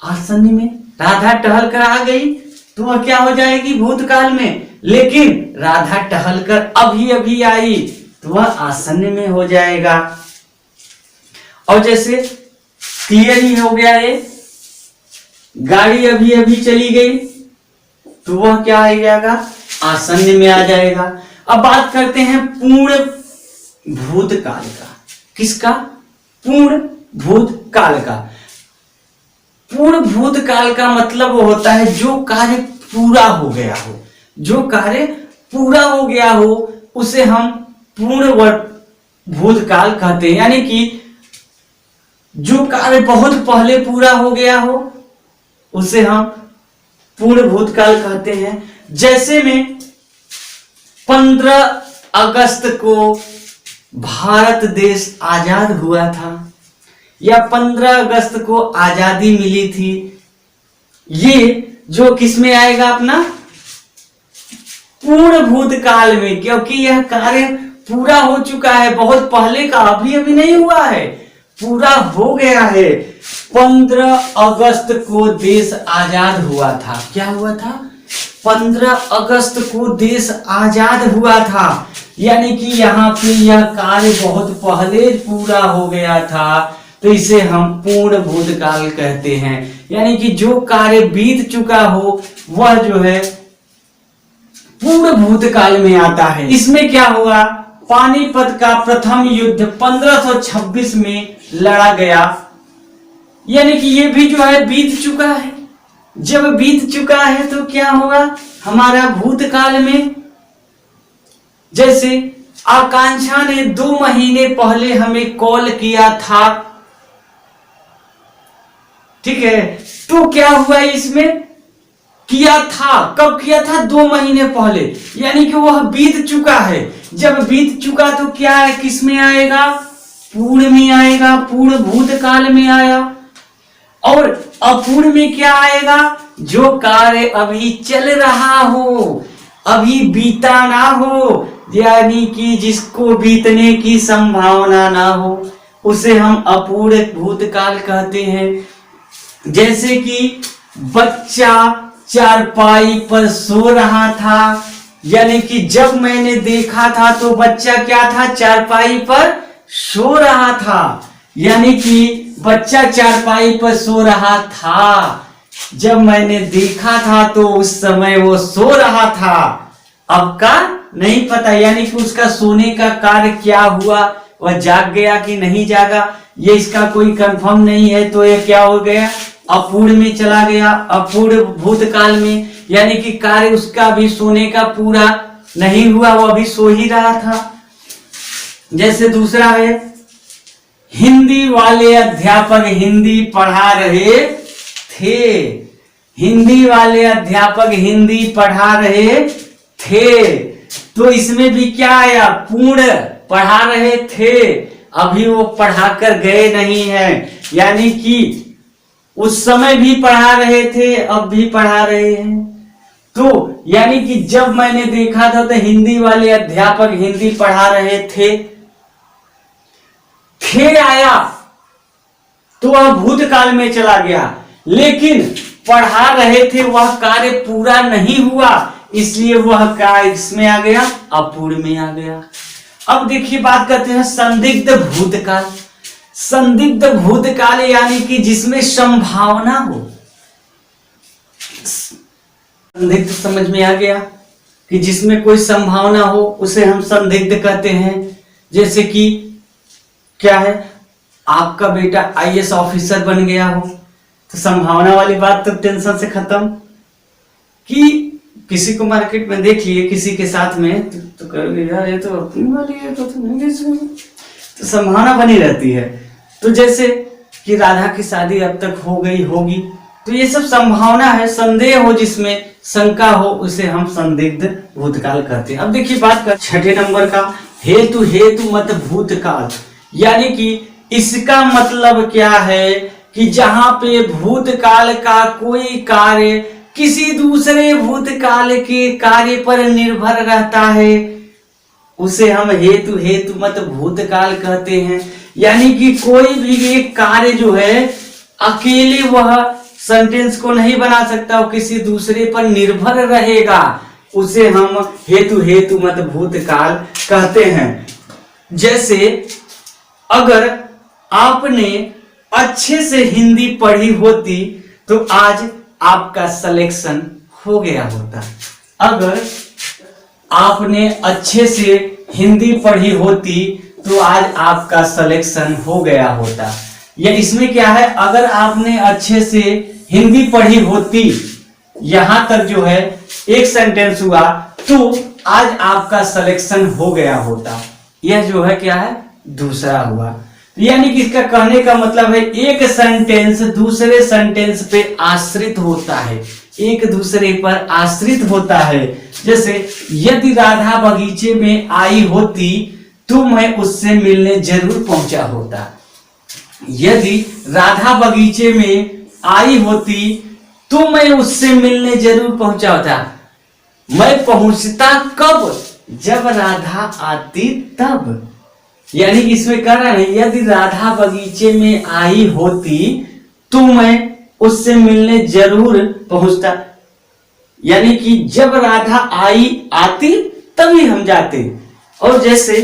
आसन्न में, राधा टहल कर आ गई तो वह क्या हो जाएगी? भूतकाल में। लेकिन राधा टहल कर अभी अभी आई तो वह आसन्न में हो जाएगा। और जैसे क्लियर ही हो गया है, गाड़ी अभी अभी चली गई तो वह क्या आ जाएगा? आसन्न में आ जाएगा। अब बात करते हैं पूर्ण भूतकाल का। किसका? पूर्ण भूतकाल का। पूर्ण भूतकाल का मतलब वो होता है जो कार्य पूरा हो गया हो, जो कार्य पूरा हो गया हो उसे हम पूर्ण भूतकाल कहते हैं। यानी कि जो कार्य बहुत पहले पूरा हो गया हो उसे हम पूर्ण भूतकाल कहते हैं। जैसे में 15 अगस्त को भारत देश आजाद हुआ था, या 15 अगस्त को आजादी मिली थी, ये जो किस में आएगा? अपना पूर्ण भूतकाल में, क्योंकि यह कार्य पूरा हो चुका है, बहुत पहले का, अभी अभी नहीं हुआ है, पूरा हो गया है। 15 अगस्त को देश आजाद हुआ था। क्या हुआ था? 15 अगस्त को देश आजाद हुआ था, यानी कि यहाँ पे यह कार्य बहुत पहले पूरा हो गया था, तो इसे हम पूर्ण भूतकाल कहते हैं। यानी कि जो कार्य बीत चुका हो वह जो है पूर्ण भूतकाल में आता है। इसमें क्या हुआ? पानीपत का प्रथम युद्ध 1526 में लड़ा गया, यानी कि ये भी जो है बीत चुका है। जब बीत चुका है तो क्या होगा हमारा भूतकाल में? जैसे आकांक्षा ने 2 महीने पहले हमें कॉल किया था, ठीक है, तो क्या हुआ इसमें? किया था, कब किया था? 2 महीने पहले, यानी कि वह बीत चुका है। जब बीत चुका तो क्या है? किस में आएगा? पूर्ण में आएगा, पूर्ण भूतकाल में आया। और अपूर्ण में क्या आएगा? जो कार्य अभी चल रहा हो, अभी बीता ना हो, यानी कि जिसको बीतने की संभावना ना हो, उसे हम अपूर्ण भूतकाल कहते हैं। जैसे कि बच्चा चारपाई पर सो रहा था, यानी कि जब मैंने देखा था तो बच्चा क्या था? चारपाई पर सो रहा था, यानी कि बच्चा चारपाई पर सो रहा था। जब मैंने देखा था तो उस समय वो सो रहा था, अब का नहीं पता, यानी कि उसका सोने का कार्य क्या हुआ, वह जाग गया कि नहीं जागा, ये इसका कोई कंफर्म नहीं है। तो ये क्या हो गया? अपूर्ण में चला गया, अपूर्ण भूतकाल में, यानी कि कार्य उसका भी सोने का पूरा नहीं हुआ, वो अभी सो ही रहा था। जैसे दूसरा है, हिंदी वाले अध्यापक हिंदी पढ़ा रहे थे, हिंदी वाले अध्यापक हिंदी पढ़ा रहे थे, तो इसमें भी क्या आया? पूर्ण पढ़ा रहे थे, अभी वो पढ़ाकर गए नहीं है, यानी कि उस समय भी पढ़ा रहे थे, अब भी पढ़ा रहे हैं। तो यानी कि जब मैंने देखा था तो हिंदी वाले अध्यापक हिंदी पढ़ा रहे थे, आया तो वह भूतकाल में चला गया, लेकिन पढ़ा रहे थे वह कार्य पूरा नहीं हुआ, इसलिए वह कार्य इसमें आ गया, अपूर्ण में आ गया। अब देखिए बात करते हैं संदिग्ध भूतकाल। संदिग्ध भूतकाल यानी कि जिसमें संभावना हो। संदिग्ध समझ में आ गया कि जिसमें कोई संभावना हो उसे हम संदिग्ध कहते हैं। जैसे कि क्या है, आपका बेटा आईएएस ऑफिसर बन गया हो तो संभावना वाली बात तो टेंशन से खत्म। कि किसी को मार्केट में देख लिए किसी के साथ में तो कहोगे यार ये तो अपनी वाली है तो संभावना बनी रहती है। तो जैसे कि राधा की शादी अब तक हो गई होगी, तो ये सब संभावना है। संदेह हो जिसमें शंका हो उसे हम संदिग्ध भूतकाल कहते हैं। अब देखिए बात कर 6 नंबर का हेतु मत भूतकाल, यानी कि इसका मतलब क्या है कि जहां पे भूतकाल का कोई कार्य किसी दूसरे भूतकाल के कार्य पर निर्भर रहता है उसे हम हेतु मत भूतकाल कहते हैं। यानी कि कोई भी एक कार्य जो है अकेले वह सेंटेंस को नहीं बना सकता, वो किसी दूसरे पर निर्भर रहेगा, उसे हम हेतु मत भूतकाल कहते हैं। जैसे अगर आपने अच्छे से हिंदी पढ़ी होती तो आज आपका सिलेक्शन हो गया होता। अगर आपने अच्छे से हिंदी पढ़ी होती तो आज आपका सिलेक्शन हो गया होता। या इसमें क्या है, अगर आपने अच्छे से हिंदी पढ़ी होती, यहां तक जो है एक सेंटेंस हुआ तो आज आपका सिलेक्शन हो गया होता। यह जो है क्या है, दूसरा हुआ। यानी कि इसका कहने का मतलब है एक सेंटेंस दूसरे सेंटेंस पे आश्रित होता है, एक दूसरे पर आश्रित होता है। जैसे यदि राधा बगीचे में आई होती तो मैं उससे मिलने जरूर पहुंचा होता। यदि राधा बगीचे में आई होती तो मैं उससे मिलने जरूर पहुंचा होता। मैं पहुंचता कब, जब राधा आती तब। यानी कि इसमें कह रहा है यदि राधा बगीचे में आई होती तो मैं उससे मिलने जरूर पहुंचता। यानी कि जब राधा आती तभी हम जाते। और जैसे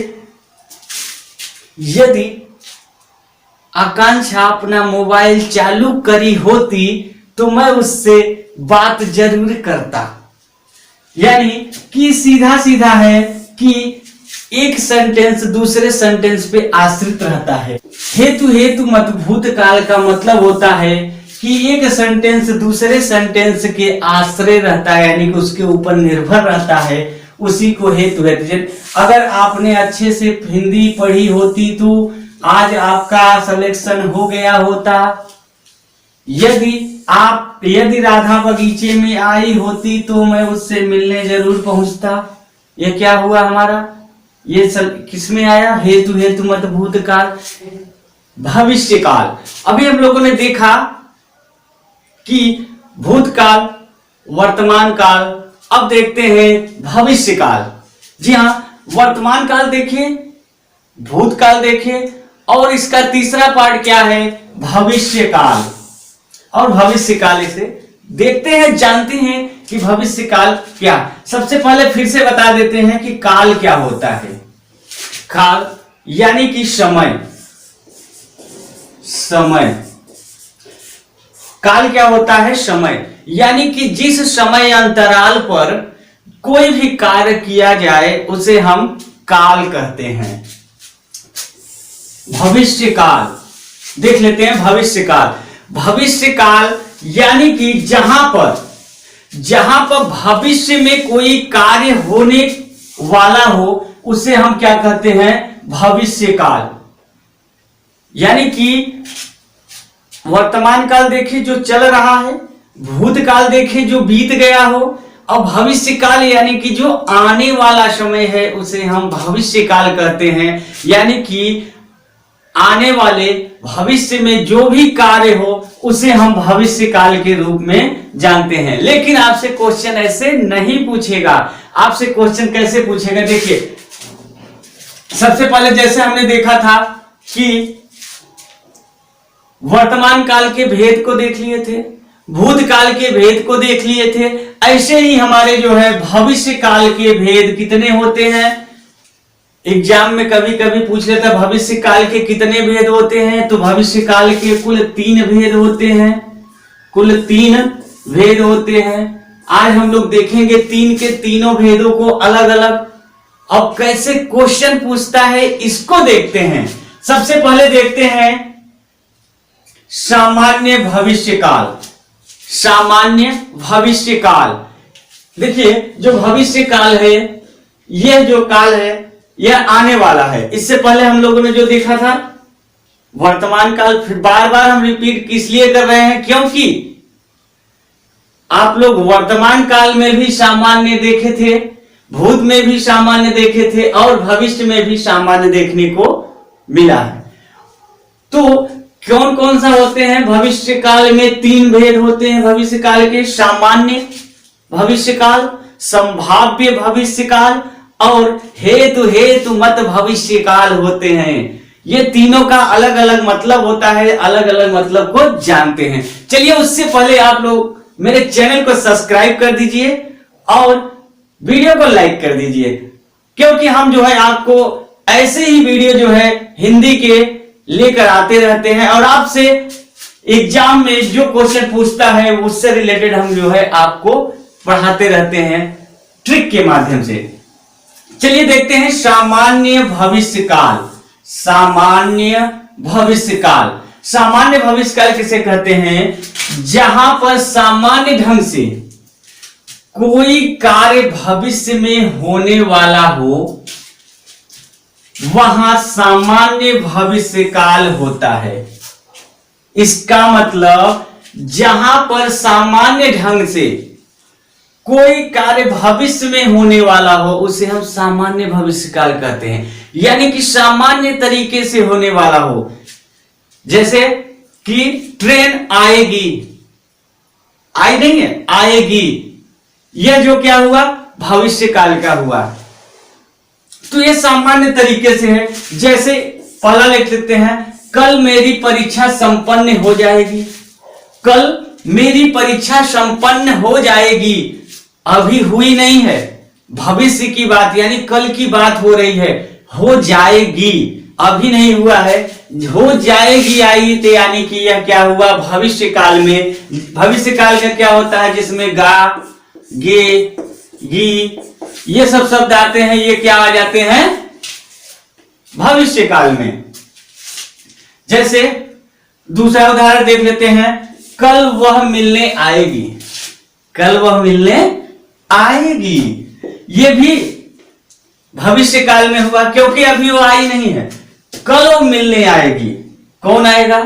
यदि आकांक्षा अपना मोबाइल चालू करी होती तो मैं उससे बात जरूर करता। यानी कि सीधा सीधा है कि एक सेंटेंस दूसरे सेंटेंस पे आश्रित रहता है। हेतु मत भूतकाल का मतलब होता है कि एक सेंटेंस दूसरे सेंटेंस के आश्रय रहता है, यानी कि उसके ऊपर निर्भर रहता है, उसी को हेतु है। अगर आपने अच्छे से हिंदी पढ़ी होती तो आज आपका सिलेक्शन हो गया होता। यदि राधा बगीचे में आई होती तो मैं उससे मिलने जरूर पहुंचता। यह क्या हुआ हमारा, ये किसमें आया, हेतु मत भूतकाल। भविष्यकाल, अभी हम लोगों ने देखा कि भूतकाल, वर्तमान काल, अब देखते हैं भविष्यकाल। जी हाँ, वर्तमान काल देखें, भूतकाल देखें, और इसका तीसरा पार्ट क्या है, भविष्यकाल। और भविष्यकाल इसे देखते हैं, जानते हैं कि भविष्यकाल क्या। सबसे पहले फिर से बता देते हैं कि काल क्या होता है। काल यानी कि समय। काल क्या होता है, समय। यानी कि जिस समय अंतराल पर कोई भी कार्य किया जाए उसे हम काल कहते हैं। भविष्यकाल देख लेते हैं। भविष्यकाल यानी कि जहां पर भविष्य में कोई कार्य होने वाला हो उसे हम क्या कहते हैं, भविष्यकाल। यानी कि वर्तमान काल देखे जो चल रहा है, भूतकाल देखे जो बीत गया हो, और भविष्यकाल यानी कि जो आने वाला समय है उसे हम भविष्यकाल कहते हैं। यानी कि आने वाले भविष्य में जो भी कार्य हो उसे हम भविष्यकाल के रूप में जानते हैं। लेकिन आपसे क्वेश्चन ऐसे नहीं पूछेगा। आपसे क्वेश्चन कैसे पूछेगा, देखिए सबसे पहले जैसे हमने देखा था कि वर्तमान काल के भेद को देख लिए थे, भूतकाल के भेद को देख लिए थे। ऐसे ही हमारे जो है भविष्य काल के भेद कितने होते हैं। एग्जाम में कभी कभी पूछ लेता है भविष्य काल के कितने भेद होते हैं, तो भविष्य काल के कुल 3 भेद होते हैं, कुल 3 भेद होते हैं। आज हम लोग देखेंगे 3 के तीनों भेदों को अलग अलग। अब कैसे क्वेश्चन पूछता है इसको देखते हैं। सबसे पहले देखते हैं सामान्य भविष्य काल। सामान्य भविष्य काल, देखिए जो भविष्य काल है, यह जो काल है यह आने वाला है। इससे पहले हम लोगों ने जो देखा था वर्तमान काल। फिर बार बार हम रिपीट किस लिए कर रहे हैं, क्योंकि आप लोग वर्तमान काल में भी सामान्य देखे थे, भूत में भी सामान्य देखे थे और भविष्य में भी सामान्य देखने को मिला है। तो कौन कौन सा होते हैं भविष्य काल में? 3 भेद होते हैं भविष्य काल के। सामान्य भविष्य काल, संभाव्य भविष्य काल और हेतु मत भविष्य काल होते हैं। ये तीनों का अलग अलग मतलब होता है, अलग अलग मतलब को जानते हैं। चलिए उससे पहले आप लोग मेरे चैनल को सब्सक्राइब कर दीजिए और वीडियो को लाइक कर दीजिए, क्योंकि हम जो है आपको ऐसे ही वीडियो जो है हिंदी के लेकर आते रहते हैं और आपसे एग्जाम में जो क्वेश्चन पूछता है उससे रिलेटेड हम जो है आपको पढ़ाते रहते हैं ट्रिक के माध्यम से। चलिए देखते हैं सामान्य भविष्य काल। सामान्य भविष्य काल, सामान्य भविष्य काल किसे कहते हैं? जहां पर सामान्य ढंग से कोई कार्य भविष्य में होने वाला हो वहां सामान्य भविष्य काल होता है। इसका मतलब जहां पर सामान्य ढंग से कोई कार्य भविष्य में होने वाला हो उसे हम सामान्य भविष्य काल कहते हैं, यानी कि सामान्य तरीके से होने वाला हो। जैसे कि ट्रेन आएगी, आई नहीं है, आएगी, यह जो क्या हुआ भविष्य काल का हुआ। तो यह सामान्य तरीके से है। जैसे पहला लिख लेते हैं, कल मेरी परीक्षा संपन्न हो जाएगी। कल मेरी परीक्षा संपन्न हो जाएगी, अभी हुई नहीं है, भविष्य की बात यानी कल की बात हो रही है। हो जाएगी, अभी नहीं हुआ है, हो जाएगी आई तो यानी कि यह क्या हुआ भविष्य काल में। भविष्य काल का क्या होता है जिसमें गा, गे, गी ये सब शब्द आते हैं, ये क्या आ जाते हैं भविष्य काल में। जैसे दूसरा उदाहरण देख लेते हैं, कल वह मिलने आएगी। कल वह मिलने आएगी, ये भी भविष्य काल में हुआ क्योंकि अभी वो आई नहीं है। कल वो मिलने आएगी, कौन आएगा?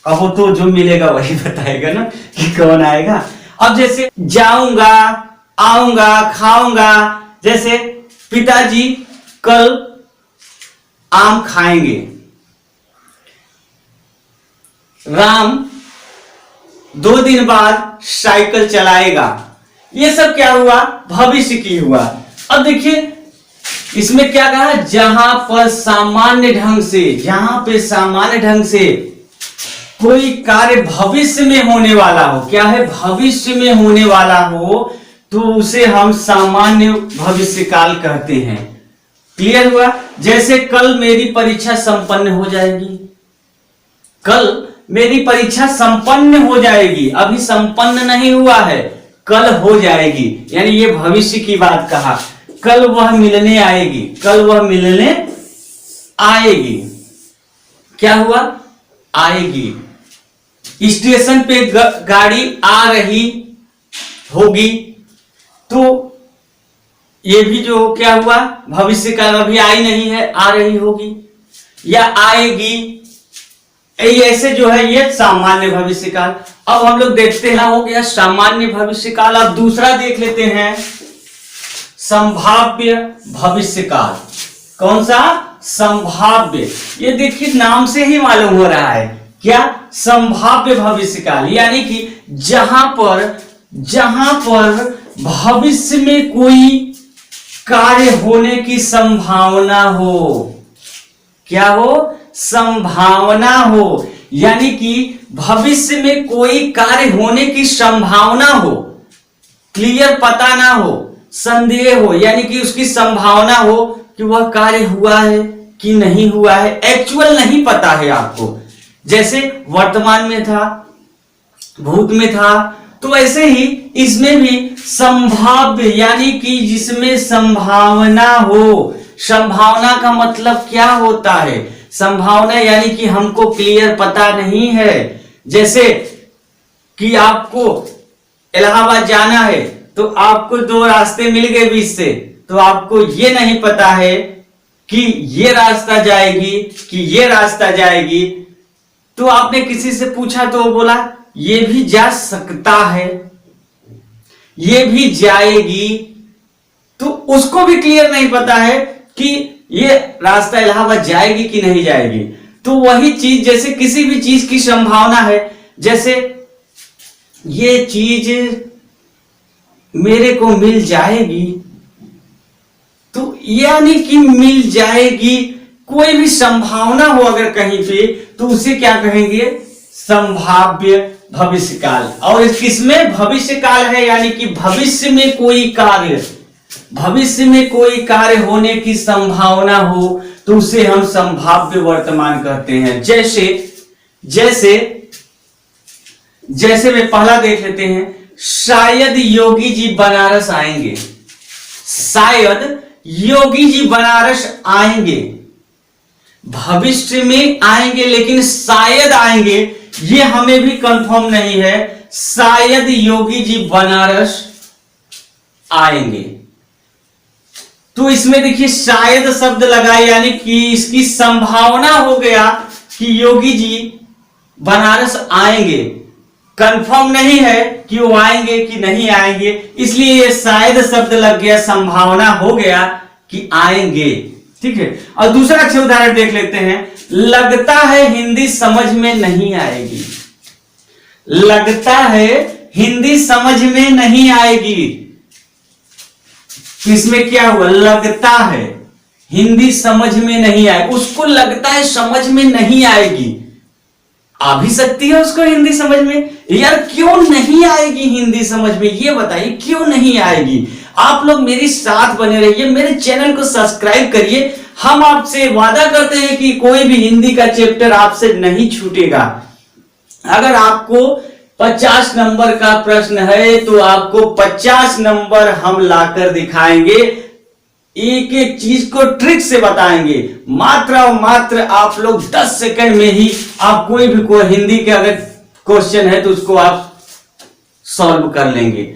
अब वो तो जो मिलेगा वही बताएगा ना कि कौन आएगा। अब जैसे जाऊंगा, आऊंगा, खाऊंगा, जैसे पिताजी कल आम खाएंगे, राम 2 दिन बाद साइकिल चलाएगा। ये सब क्या हुआ भविष्य की हुआ। अब देखिए इसमें क्या कहा, जहां पर सामान्य ढंग से, जहां पे सामान्य ढंग से कोई कार्य भविष्य में होने वाला हो, क्या है भविष्य में होने वाला हो, तो उसे हम सामान्य भविष्य काल कहते हैं। क्लियर हुआ? जैसे कल मेरी परीक्षा संपन्न हो जाएगी, कल मेरी परीक्षा संपन्न हो जाएगी, अभी संपन्न नहीं हुआ है, कल हो जाएगी, यानी ये भविष्य की बात कहा। कल वह मिलने आएगी, कल वह मिलने आएगी, क्या हुआ आएगी। स्टेशन पे गाड़ी आ रही होगी, तो ये भी जो क्या हुआ भविष्य काल, अभी आई नहीं है, आ रही होगी या आएगी। ऐसे जो है ये सामान्य भविष्य काल। अब हम लोग देखते हैं, हो गया सामान्य भविष्य काल। अब दूसरा देख लेते हैं संभाव्य भविष्य काल। कौन सा? संभाव्य। ये देखिए नाम से ही मालूम हो रहा है क्या, संभाव्य भविष्य काल, यानी कि जहां पर भविष्य में कोई कार्य होने की संभावना हो, क्या हो संभावना हो, यानी कि भविष्य में कोई कार्य होने की संभावना हो, क्लियर पता ना हो, संदेह हो, यानी कि उसकी संभावना हो कि वह कार्य हुआ है कि नहीं हुआ है, एक्चुअल नहीं पता है आपको। जैसे वर्तमान में था, भूत में था, तो ऐसे ही इसमें भी संभाव्य, यानी कि जिसमें संभावना हो। संभावना का मतलब क्या होता है? संभावना यानी कि हमको क्लियर पता नहीं है। जैसे कि आपको इलाहाबाद जाना है, तो आपको दो रास्ते मिल गए बीच से, तो आपको ये नहीं पता है कि ये रास्ता जाएगी कि ये रास्ता जाएगी। तो आपने किसी से पूछा तो वो बोला ये भी जा सकता है, ये भी जाएगी, तो उसको भी क्लियर नहीं पता है कि ये रास्ता इलाहाबाद जाएगी कि नहीं जाएगी। तो वही चीज, जैसे किसी भी चीज की संभावना है, जैसे ये चीज मेरे को मिल जाएगी, तो यानी कि मिल जाएगी, कोई भी संभावना हो अगर कहीं पे, तो उसे क्या कहेंगे? संभाव्य भविष्य काल। और किसमें भविष्य काल है? यानी कि भविष्य में कोई कार्य, भविष्य में कोई कार्य होने की संभावना हो, तो उसे हम संभाव्य वर्तमान कहते हैं। जैसे जैसे जैसे मैं पहला देख लेते हैं, शायद योगी जी बनारस आएंगे। शायद योगी जी बनारस आएंगे, भविष्य में आएंगे, लेकिन शायद आएंगे, ये हमें भी कंफर्म नहीं है। शायद योगी जी बनारस आएंगे, तो इसमें देखिए शायद शब्द लगाए, यानी कि इसकी संभावना हो गया कि योगी जी बनारस आएंगे। कंफर्म नहीं है कि वो आएंगे कि नहीं आएंगे, इसलिए ये शायद शब्द लग गया, संभावना हो गया कि आएंगे। ठीक है। और दूसरा अच्छा उदाहरण देख लेते हैं। लगता है हिंदी समझ में नहीं आएगी। लगता है हिंदी समझ में नहीं आएगी, इसमें क्या हुआ? लगता है हिंदी समझ में नहीं आए, उसको लगता है समझ में नहीं आएगी, आ भी सकती है उसको हिंदी समझ में। यार क्यों नहीं आएगी हिंदी समझ में, ये बताइए क्यों नहीं आएगी? आप लोग मेरे साथ बने रहिए, मेरे चैनल को सब्सक्राइब करिए। हम आपसे वादा करते हैं कि कोई भी हिंदी का चैप्टर आपसे नहीं छूटेगा। अगर आपको 50 नंबर का प्रश्न है तो आपको 50 नंबर हम लाकर दिखाएंगे, एक एक चीज को ट्रिक से बताएंगे। मात्र और मात्र आप लोग 10 सेकंड में ही आप कोई भी हिंदी के अगर क्वेश्चन है तो उसको आप सॉल्व कर लेंगे।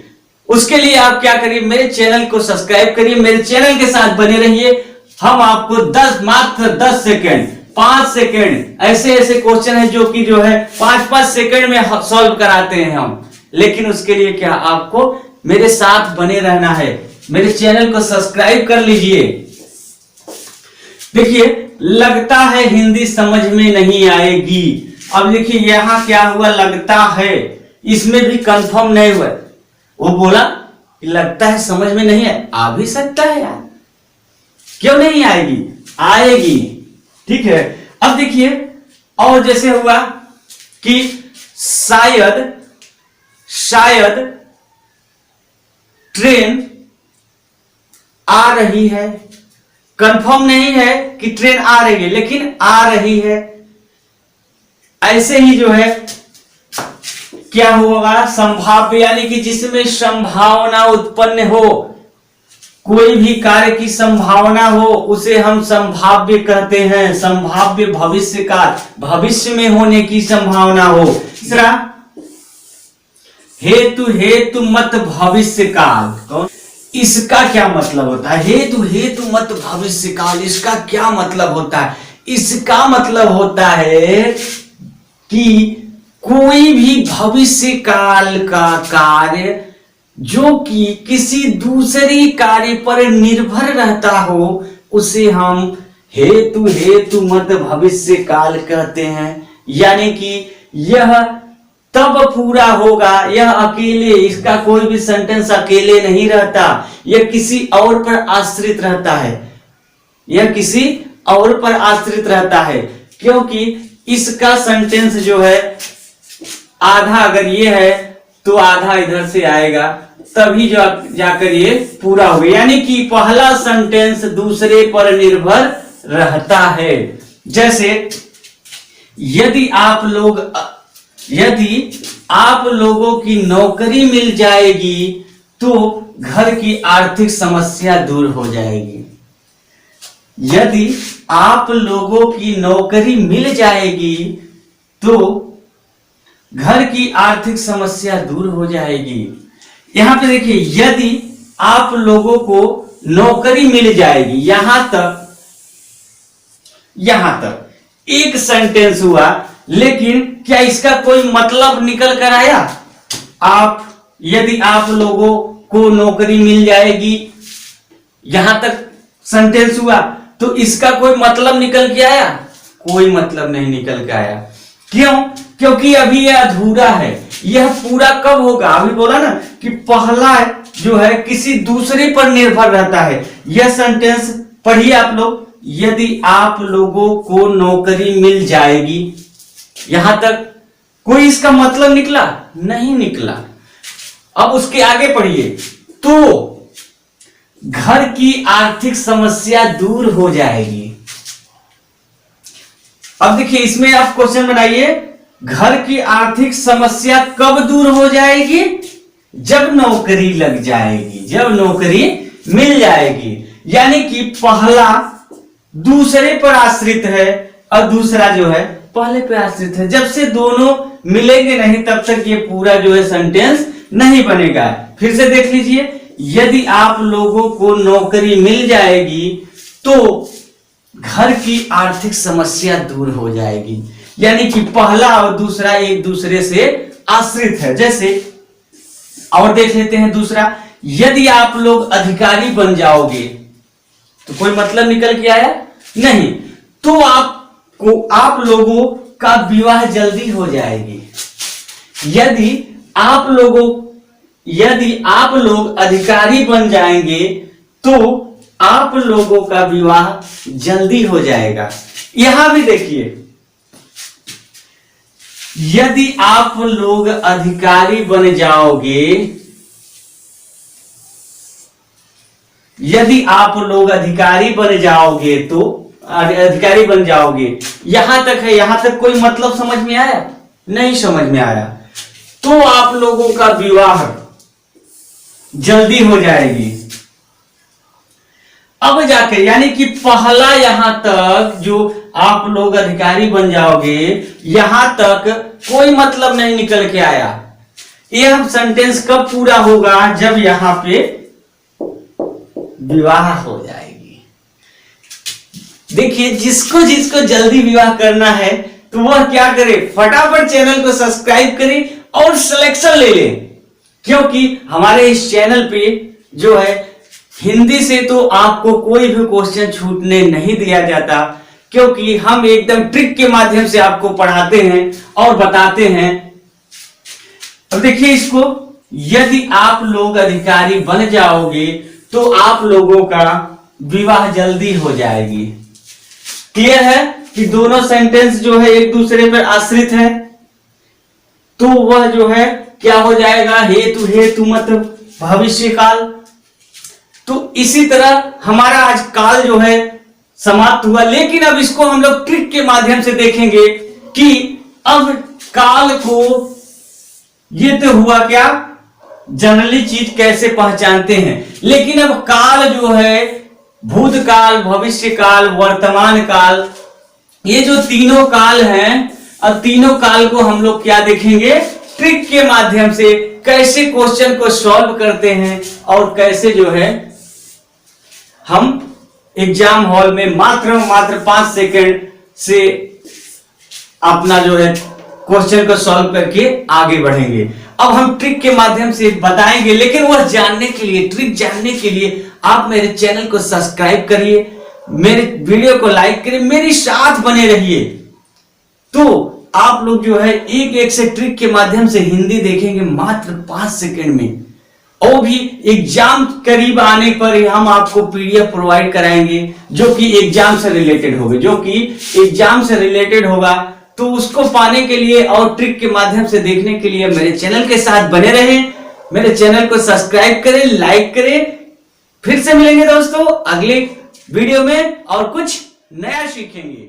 उसके लिए आप क्या करिए, मेरे चैनल को सब्सक्राइब करिए, मेरे चैनल के साथ बने रहिए। हम आपको मात्र 10 सेकंड, 5 सेकंड, ऐसे ऐसे क्वेश्चन है जो कि जो है 5-5 सेकंड में सॉल्व कराते हैं हम। लेकिन उसके लिए क्या, आपको मेरे साथ बने रहना है। मेरे चैनल को सब्सक्राइब कर लीजिए। देखिए लगता है हिंदी समझ में नहीं आएगी। अब देखिए यहां क्या हुआ, लगता है, इसमें भी कंफर्म नहीं हुआ। वो बोला कि लगता है समझ में नहीं है, आ भी सकता है यार, क्यों नहीं आएगी, आएगी। ठीक है। अब देखिए और जैसे हुआ कि शायद ट्रेन आ रही है, कंफर्म नहीं है कि ट्रेन आ रही है, लेकिन आ रही है। ऐसे ही जो है क्या होगा, संभाव्य, यानी कि जिसमें संभावना उत्पन्न हो, कोई भी कार्य की संभावना हो उसे हम संभाव्य कहते हैं। संभाव्य भविष्य काल, भविष्य में होने की संभावना हो। तीसरा हेतु मत भविष्य काल। इसका क्या मतलब होता है? हेतु मत भविष्य काल, इसका क्या मतलब होता है? इसका मतलब होता है कि कोई भी भविष्य काल का कार्य जो कि किसी दूसरी कार्य पर निर्भर रहता हो, उसे हम हेतु मत भविष्य काल कहते हैं। यानी कि यह तब पूरा होगा, यह अकेले, इसका कोई भी सेंटेंस अकेले नहीं रहता, यह किसी और पर आश्रित रहता है, यह किसी और पर आश्रित रहता है। क्योंकि इसका सेंटेंस जो है आधा अगर ये है तो आधा इधर से आएगा, तभी जो जाकर ये पूरा होगा। यानी कि पहला सेंटेंस दूसरे पर निर्भर रहता है। जैसे यदि आप लोगों की नौकरी मिल जाएगी तो घर की आर्थिक समस्या दूर हो जाएगी। यदि आप लोगों की नौकरी मिल जाएगी तो घर की आर्थिक समस्या दूर हो जाएगी। यहां पे देखिए, यदि आप लोगों को नौकरी मिल जाएगी, यहां तक एक सेंटेंस हुआ, लेकिन क्या इसका कोई मतलब निकल कर आया? यदि आप लोगों को नौकरी मिल जाएगी, यहां तक सेंटेंस हुआ, तो इसका कोई मतलब निकल के आया? कोई मतलब नहीं निकल के आया। क्यों? क्योंकि अभी यह अधूरा है। यह पूरा कब होगा? अभी बोला ना कि पहला जो है किसी दूसरे पर निर्भर रहता है। यह सेंटेंस पढ़िए आप लोग, यदि आप लोगों को नौकरी मिल जाएगी, यहां तक कोई इसका मतलब निकला? नहीं निकला। अब उसके आगे पढ़िए, तो घर की आर्थिक समस्या दूर हो जाएगी। अब देखिए, इसमें आप क्वेश्चन बनाइए, घर की आर्थिक समस्या कब दूर हो जाएगी? जब नौकरी लग जाएगी, जब नौकरी मिल जाएगी। यानी कि पहला दूसरे पर आश्रित है और दूसरा जो है पहले पे आश्रित है। जब से दोनों मिलेंगे नहीं तब तक ये पूरा जो है सेंटेंस नहीं बनेगा। फिर से देख लीजिए, यदि आप लोगों को नौकरी मिल जाएगी तो घर की आर्थिक समस्या दूर हो जाएगी। यानी कि पहला और दूसरा एक दूसरे से आश्रित है। जैसे और देख लेते हैं दूसरा, यदि आप लोग अधिकारी बन जाओगे, तो कोई मतलब निकल के आया? नहीं। तो आप लोगों का विवाह जल्दी हो जाएगी। यदि आप लोग अधिकारी बन जाएंगे तो आप लोगों का विवाह जल्दी हो जाएगा। यहां भी देखिए, यदि आप लोग अधिकारी बन जाओगे, यदि आप लोग अधिकारी बन जाओगे, यहां तक है। यहां तक कोई मतलब समझ में आया? नहीं समझ में आया। तो आप लोगों का विवाह जल्दी हो जाएगी। अब जाके, यानी कि पहला यहां तक जो आप लोग अधिकारी बन जाओगे, यहां तक कोई मतलब नहीं निकल के आया। यह सेंटेंस कब पूरा होगा? जब यहां पे विवाह हो जाएगी। देखिए, जिसको जल्दी विवाह करना है तो वह क्या करे? फटाफट चैनल को सब्सक्राइब करे और सिलेक्शन ले ले, क्योंकि हमारे इस चैनल पे जो है हिंदी से तो आपको कोई भी क्वेश्चन छूटने नहीं दिया जाता, क्योंकि हम एकदम ट्रिक के माध्यम से आपको पढ़ाते हैं और बताते हैं। अब देखिए इसको, यदि आप लोग अधिकारी बन जाओगे तो आप लोगों का विवाह जल्दी हो जाएगी। क्लियर है कि दोनों सेंटेंस जो है एक दूसरे पर आश्रित है, तो वह जो है क्या हो जाएगा? हेतु मतलब भविष्य काल। तो इसी तरह हमारा आज काल जो है समाप्त हुआ। लेकिन अब इसको हम लोग ट्रिक के माध्यम से देखेंगे कि अब काल को, ये तो हुआ क्या, जनरली चीज कैसे पहचानते हैं। लेकिन अब काल जो है, भूतकाल, भविष्य काल, वर्तमान काल, ये जो तीनों काल हैं, अब तीनों काल को हम लोग क्या देखेंगे? ट्रिक के माध्यम से कैसे क्वेश्चन को सॉल्व करते हैं और कैसे जो है हम एग्जाम हॉल में मात्र 5 सेकंड से अपना जो है क्वेश्चन को सॉल्व करके आगे बढ़ेंगे। अब हम ट्रिक के माध्यम से बताएंगे, लेकिन वह जानने के लिए, ट्रिक जानने के लिए आप मेरे चैनल को सब्सक्राइब करिए, मेरे वीडियो को लाइक करिए, मेरे साथ बने रहिए। तो आप लोग जो है एक से ट्रिक के माध्यम से हिंदी देखेंगे मात्र 5 सेकंड में। और भी एग्जाम करीब आने पर हम आपको पीडीएफ प्रोवाइड कराएंगे जो कि एग्जाम से रिलेटेड होगा, तो उसको पाने के लिए और ट्रिक के माध्यम से देखने के लिए मेरे चैनल के साथ बने रहें। मेरे चैनल को सब्सक्राइब करें, लाइक करें। फिर से मिलेंगे दोस्तों अगले वीडियो में और कुछ नया सीखेंगे।